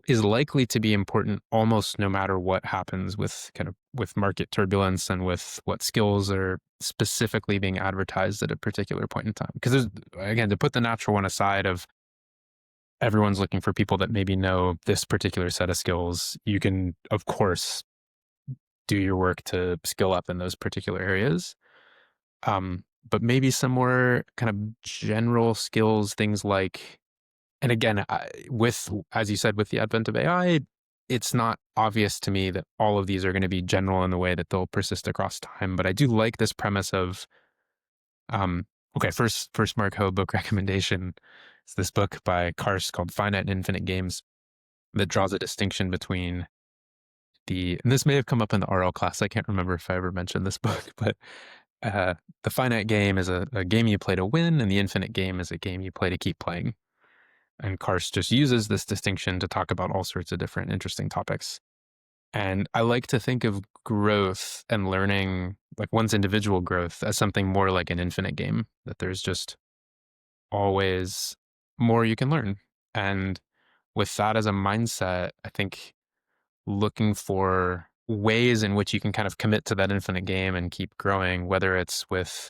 is likely to be important almost no matter what happens with market turbulence and with what skills are specifically being advertised at a particular point in time. Because there's, again, to put the natural one aside of everyone's looking for people that maybe know this particular set of skills, you can of course do your work to skill up in those particular areas. But maybe some more kind of general skills, things like, and again, as you said, with the advent of AI, it's not obvious to me that all of these are going to be general in the way that they'll persist across time. But I do like this premise of, okay, first Mark Ho book recommendation. It's this book by Karst called Finite and Infinite Games that draws a distinction between and this may have come up in the RL class. I can't remember if I ever mentioned this book, but the finite game is a game you play to win, and the infinite game is a game you play to keep playing. And Karst just uses this distinction to talk about all sorts of different interesting topics. And I like to think of growth and learning, like one's individual growth, as something more like an infinite game, that there's just always more you can learn. And with that as a mindset, I think looking for ways in which you can kind of commit to that infinite game and keep growing, whether it's with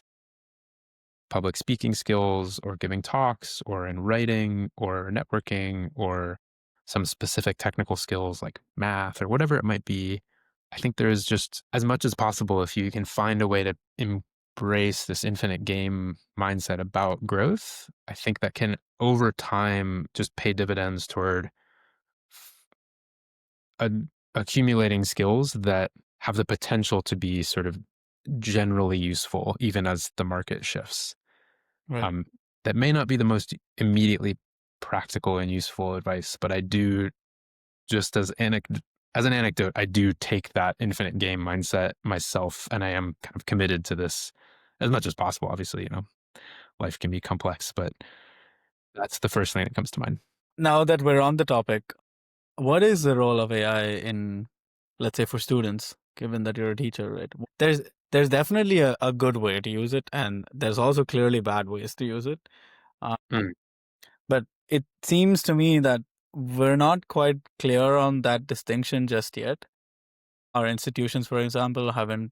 public speaking skills or giving talks or in writing or networking or some specific technical skills like math or whatever it might be. I think there is just as much as possible if you can find a way to embrace this infinite game mindset about growth. I think that can over time just pay dividends toward ad- accumulating skills that have the potential to be sort of generally useful even as the market shifts. Right. Um, that may not be the most immediately practical and useful advice, but I do just as an anecdote, I do take that infinite game mindset myself, and I am kind of committed to this as much as possible. Obviously, life can be complex, but that's the first thing that comes to mind. Now that we're on the topic, what is the role of AI in, let's say, for students, given that you're a teacher, right? There's definitely a good way to use it, and there's also clearly bad ways to use it. Uh, Mm, but it seems to me that we're not quite clear on that distinction just yet. Our institutions, for example, haven't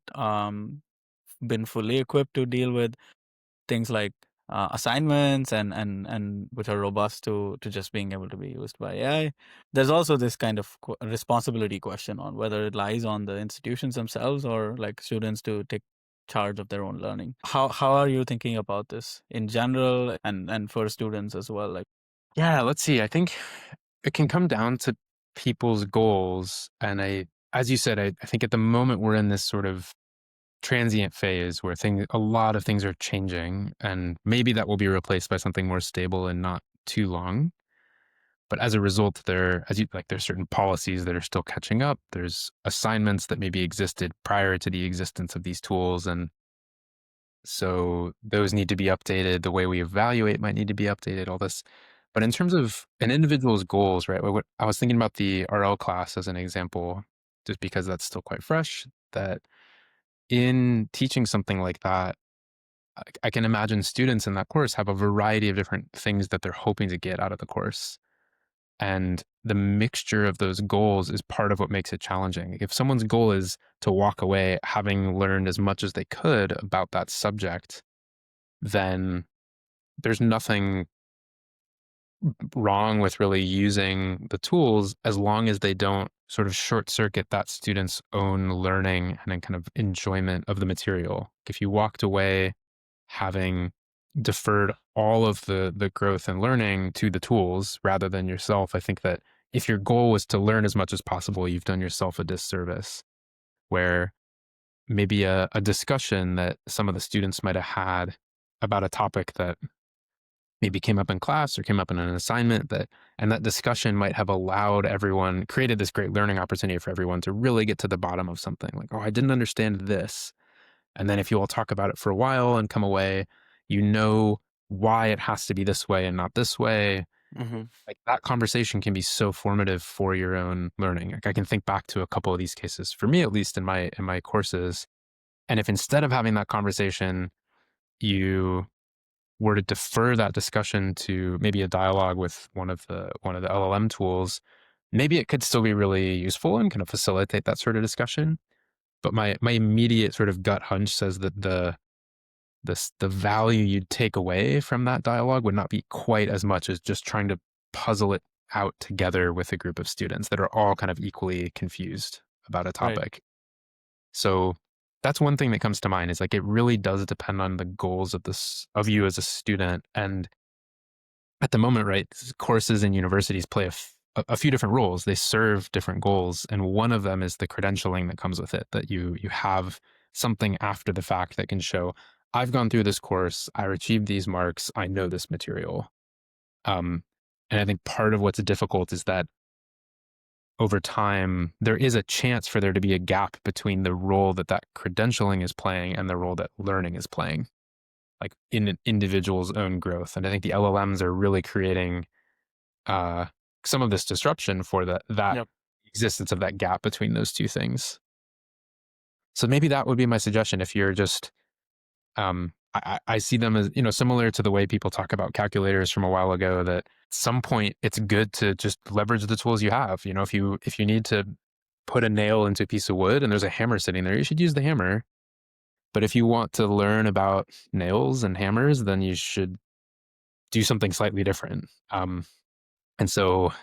been fully equipped to deal with things like assignments and which are robust to just being able to be used by AI. There's also this kind of responsibility question on whether it lies on the institutions themselves or like students to take charge of their own learning. How are you thinking about this in general and for students as well? Like, yeah, let's see. I think it can come down to people's goals. And as you said, I think at the moment we're in this sort of transient phase where a lot of things are changing, and maybe that will be replaced by something more stable and not too long. But as a result, there's certain policies that are still catching up. There's assignments that maybe existed prior to the existence of these tools, and so those need to be updated. The way we evaluate might need to be updated. All this, but in terms of an individual's goals, right? I was thinking about the RL class as an example, just because that's still quite fresh. That in teaching something like that, I can imagine students in that course have a variety of different things that they're hoping to get out of the course. And the mixture of those goals is part of what makes it challenging. If someone's goal is to walk away having learned as much as they could about that subject, then there's nothing wrong with really using the tools as long as they don't sort of short circuit that student's own learning and then kind of enjoyment of the material. If you walked away having deferred all of the growth and learning to the tools rather than yourself, I think that if your goal was to learn as much as possible, you've done yourself a disservice. Where maybe a discussion that some of the students might have had about a topic that maybe came up in class or came up in an assignment, and that discussion might have created this great learning opportunity for everyone to really get to the bottom of something. Like, oh, I didn't understand this. And then if you all talk about it for a while and come away, you know why it has to be this way and not this way. mhm, Like, that conversation can be so formative for your own learning. Like, I can think back to a couple of these cases, for me at least, in my courses. And if instead of having that conversation, you were to defer that discussion to maybe a dialogue with one of the LLM tools, maybe it could still be really useful and kind of facilitate that sort of discussion. But my immediate sort of gut hunch says that the value you'd take away from that dialogue would not be quite as much as just trying to puzzle it out together with a group of students that are all kind of equally confused about a right. topic. So that's one thing that comes to mind, is like it really does depend on the goals of you as a student. And at the moment, right, courses in universities play a few different roles. They serve different goals, and one of them is the credentialing that comes with it. That you have something after the fact that can show, I've gone through this course, I achieved these marks, I know this material. Um, and I think part of what's difficult is that over time there is a chance for there to be a gap between the role that credentialing is playing and the role that learning is playing, like in an individual's own growth. And I think the LLMs are really creating uh, some of this disruption for that Yep. existence of that gap between those two things. So maybe that would be my suggestion. If you're just, I see them as, similar to the way people talk about calculators from a while ago, that at some point it's good to just leverage the tools you have. If you need to put a nail into a piece of wood and there's a hammer sitting there, you should use the hammer. But if you want to learn about nails and hammers, then you should do something slightly different. And so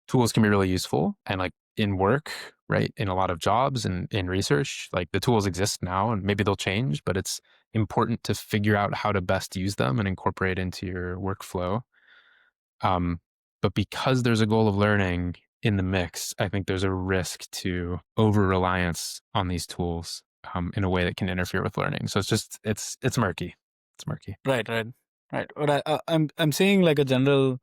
tools can be really useful, and like in work, right, in a lot of jobs and in research, like the tools exist now and maybe they'll change, but it's important to figure out how to best use them and incorporate into your workflow. Um, but because there's a goal of learning in the mix, I think there's a risk to over reliance on these tools in a way that can interfere with learning. So it's murky. It's murky. Right, right, right. But I'm seeing like a general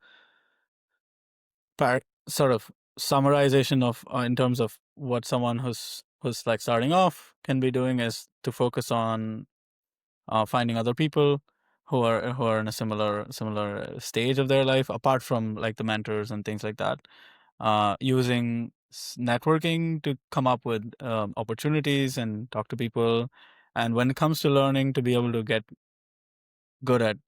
sort of summarization of in terms of what someone who's like starting off can be doing is to focus on finding other people who are in a similar stage of their life, apart from like the mentors and things like that. Using networking to come up with opportunities and talk to people, and when it comes to learning, to be able to get good at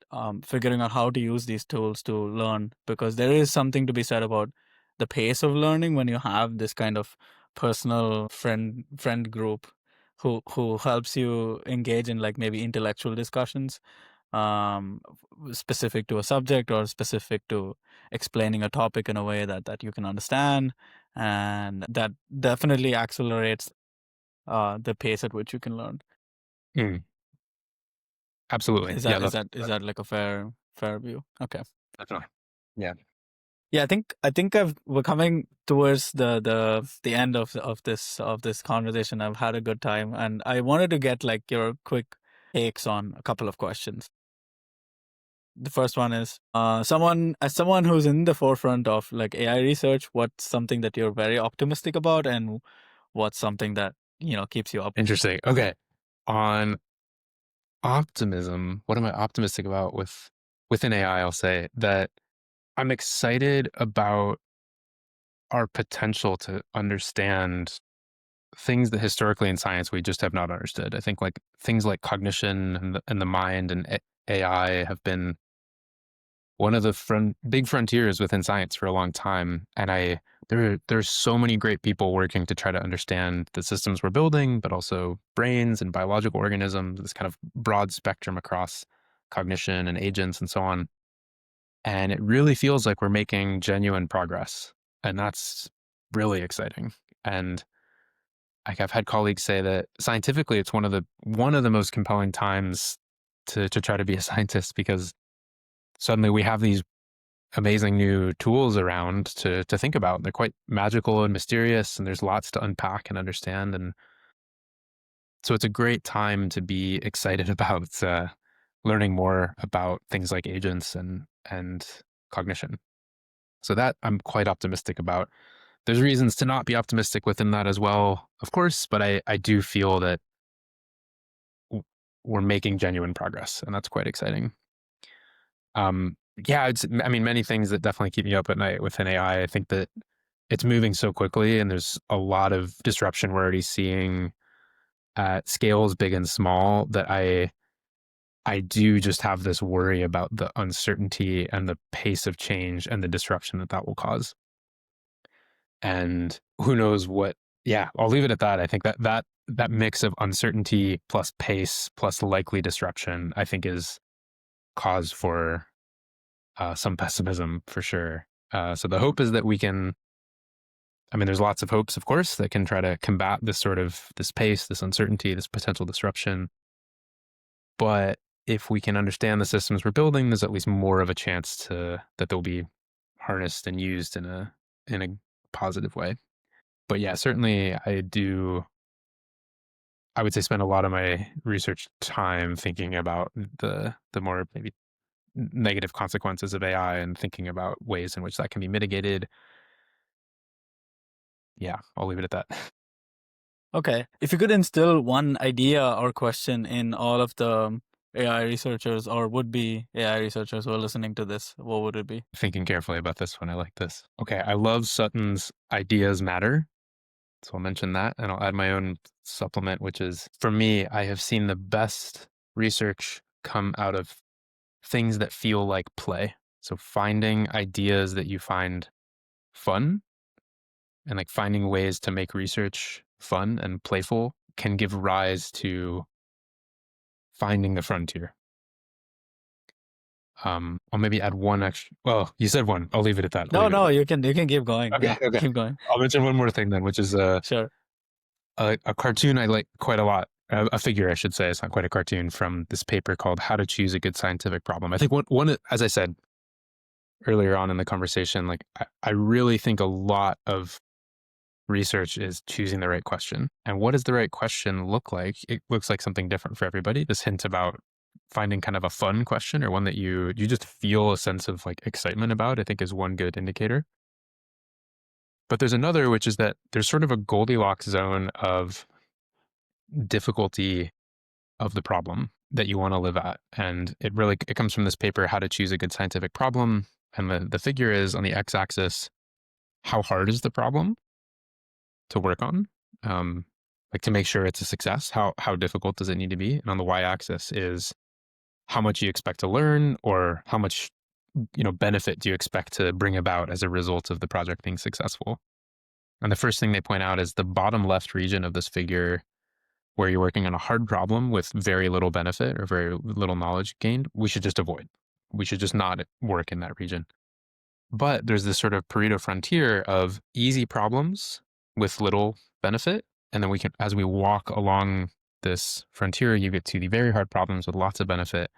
figuring out how to use these tools to learn, because there is something to be said about the pace of learning when you have this kind of personal friend group who helps you engage in like maybe intellectual discussions um specific to a subject or specific to explaining a topic in a way that you can understand, and that definitely accelerates the pace at which you can learn. Mm, absolutely. Is Yeah, that is that's that is that like a fair view? Okay. definitely. Yeah. Yeah, I think we're coming towards the end of this conversation. I've had a good time, and I wanted to get like your quick takes on a couple of questions. The first one is, someone who's in the forefront of like AI research, what's something that you're very optimistic about, and what's something that keeps you up? Interesting. Okay. On optimism, what am I optimistic about within AI? I'll say that I'm excited about our potential to understand things that historically in science we just have not understood. I think like things like cognition and the mind and AI have been one of the big frontiers within science for a long time. And there's so many great people working to try to understand the systems we're building, but also brains and biological organisms, this kind of broad spectrum across cognition and agents and so on. And it really feels like we're making genuine progress. And that's really exciting. And like I've had colleagues say that scientifically it's one of the most compelling times to try to be a scientist, because suddenly we have these amazing new tools around to think about. They're quite magical and mysterious, and there's lots to unpack and understand. And so it's a great time to be excited about learning more about things like agents and cognition. So that I'm quite optimistic about. There's reasons to not be optimistic within that as well, of course, but I do feel that we're making genuine progress, and that's quite exciting. Um, yeah, I mean, many things that definitely keep me up at night within AI. I think that it's moving so quickly, and there's a lot of disruption we're already seeing at scales big and small, that I do just have this worry about the uncertainty and the pace of change and the disruption that will cause. And who knows what. Yeah, I'll leave it at that. I think that mix of uncertainty plus pace plus likely disruption, I think, is cause for some pessimism for sure. So the hope is that we can. I mean, there's lots of hopes, of course, that can try to combat this pace, this uncertainty, this potential disruption. But if we can understand the systems we're building, there's at least more of a chance that they'll be harnessed and used in a positive way. But yeah, certainly I would say spend a lot of my research time thinking about the more maybe negative consequences of AI and thinking about ways in which that can be mitigated. Yeah, I'll leave it at that. Okay. If you could instill one idea or question in all of the AI researchers or would be AI researchers who are listening to this, what would it be? Thinking carefully about this one. I like this. Okay, I love Sutton's ideas matter. So I'll mention that, and I'll add my own supplement, which is, for me, I have seen the best research come out of things that feel like play. So finding ideas that you find fun, and like finding ways to make research fun and playful, can give rise to finding the frontier. I'll maybe add one extra. Well, you said one. I'll leave it at that. I'll No, leave it at no, that. you can keep going. Okay, Yeah, okay. keep going. I'll mention one more thing then, which is Sure. a cartoon I like quite a lot. A figure, I should say. It's not quite a cartoon, from this paper called "How to Choose a Good Scientific Problem." I think one, as I said earlier on in the conversation, like I really think a lot of research is choosing the right question. And what does the right question look like? It looks like something different for everybody. This hint about finding kind of a fun question, or one that you just feel a sense of like excitement about, I think is one good indicator. But there's another, which is that there's sort of a Goldilocks zone of difficulty of the problem that you want to live at. And it comes from this paper, How to Choose a Good Scientific Problem. And the figure is on the x-axis, how hard is the problem to work on? Like, to make sure it's a success, how difficult does it need to be? And on the y-axis is how much you expect to learn, or how much benefit do you expect to bring about as a result of the project being successful. And the first thing they point out is the bottom left region of this figure, where you're working on a hard problem with very little benefit or very little knowledge gained, we should just avoid. We should just not work in that region. But there's this sort of Pareto frontier of easy problems with little benefit. And then as we walk along this frontier, you get to the very hard problems with lots of benefit.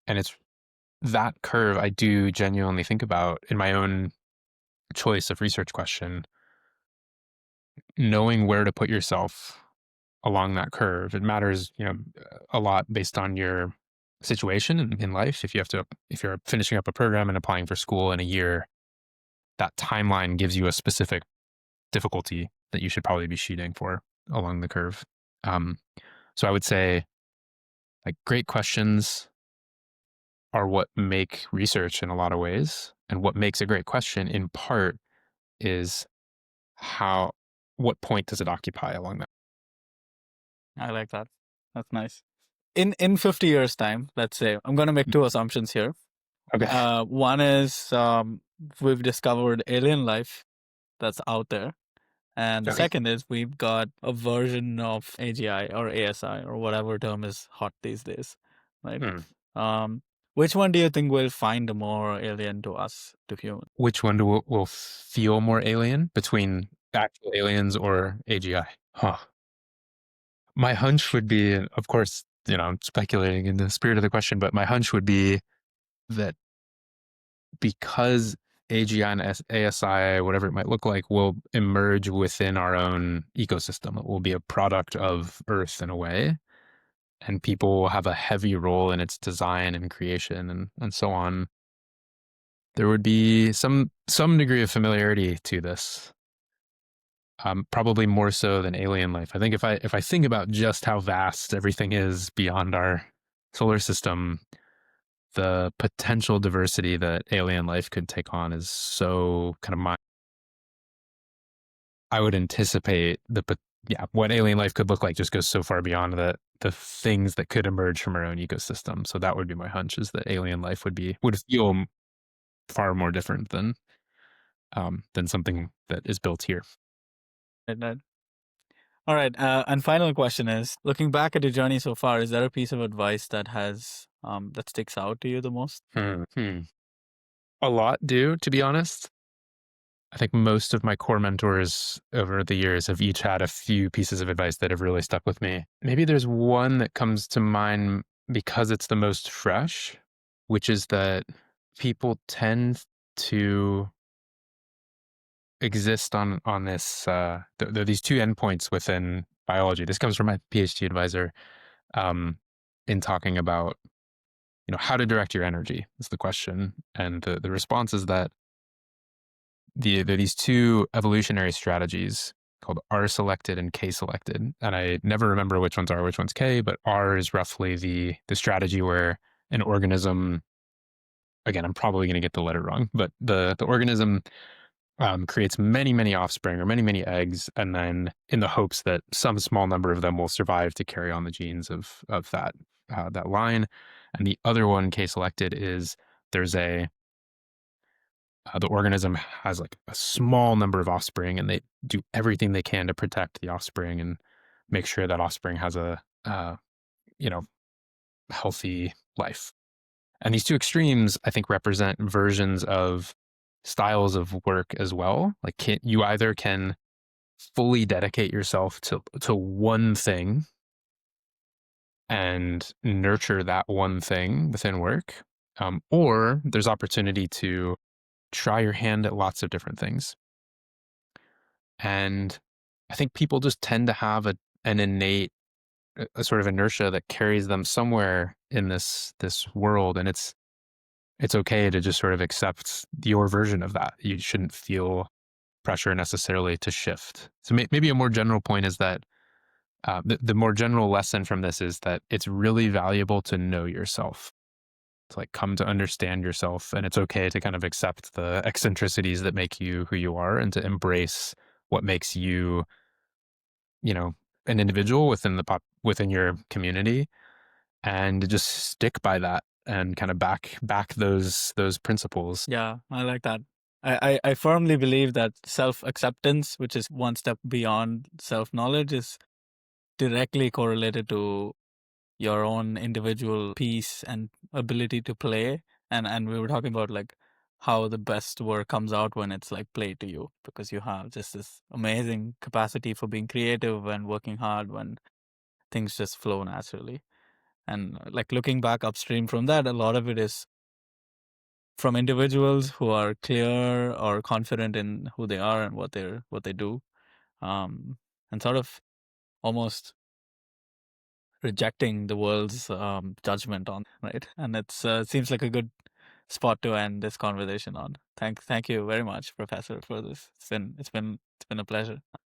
And it's that curve I do genuinely think about in my own choice of research question, knowing where to put yourself along that curve. It matters, a lot based on your situation in life. If you're finishing up a program and applying for school in a year, that timeline gives you a specific difficulty that you should probably be shooting for along the curve. So I would say, like, great questions are what make research in a lot of ways. And what makes a great question in part is what point does it occupy along that? I like that. That's nice. In 50 years' time, let's say, I'm going to make two assumptions here. Okay. One is we've discovered alien life that's out there. And the Okay. second is we've got a version of AGI or ASI or whatever term is hot these days, right? Which one do you think will find more alien to us, to humans? Which one will feel more alien, between actual aliens or AGI? Huh. My hunch would be, of course, I'm speculating in the spirit of the question, but my hunch would be that because AGI and ASI, whatever it might look like, will emerge within our own ecosystem. It will be a product of Earth in a way, and people will have a heavy role in its design and creation and so on. There would be some degree of familiarity to this, probably more so than alien life. I think if I think about just how vast everything is beyond our solar system, the potential diversity that alien life could take on is so kind of I would anticipate what alien life could look like just goes so far beyond the things that could emerge from our own ecosystem. So that would be my hunch, is that alien life would feel far more different than something that is built here. Right. All right. And final question is, looking back at your journey so far, is there a piece of advice that that sticks out to you the most? A lot do, to be honest. I think most of my core mentors over the years have each had a few pieces of advice that have really stuck with me. Maybe there's one that comes to mind because it's the most fresh, which is that people tend to exist on this. There are these two endpoints within biology. This comes from my PhD advisor, in talking about how to direct your energy is the question, and the response is that there are these two evolutionary strategies called R-selected and K-selected, and I never remember which one's R, which one's K, but R is roughly the strategy where an organism, again, I'm probably going to get the letter wrong, but the organism creates many, many offspring, or many, many eggs, and then in the hopes that some small number of them will survive to carry on the genes of that line. And the other one, K-selected, is there's the organism has like a small number of offspring, and they do everything they can to protect the offspring and make sure that offspring has a healthy life. And these two extremes, I think, represent versions of styles of work as well. Like you either can fully dedicate yourself to one thing and nurture that one thing within work, or there's opportunity to try your hand at lots of different things. And I think people just tend to have an innate a sort of inertia that carries them somewhere in this world, and it's okay to just sort of accept your version of that. You shouldn't feel pressure necessarily to shift. So maybe a more general point is that the more general lesson from this is that it's really valuable to know yourself, to like come to understand yourself, and it's okay to kind of accept the eccentricities that make you who you are, and to embrace what makes you, you know, an individual within within your community, and to just stick by that and kind of back those principles. Yeah, I like that. I firmly believe that self acceptance, which is one step beyond self knowledge, is directly correlated to your own individual peace and ability to play. And we were talking about like how the best work comes out when it's like play to you, because you have just this amazing capacity for being creative and working hard when things just flow naturally. And like looking back upstream from that, a lot of it is from individuals who are clear or confident in who they are and what they do, and sort of almost rejecting the world's judgment on, right? And it's seems like a good spot to end this conversation on. Thank you very much, Professor, for this. It's been a pleasure.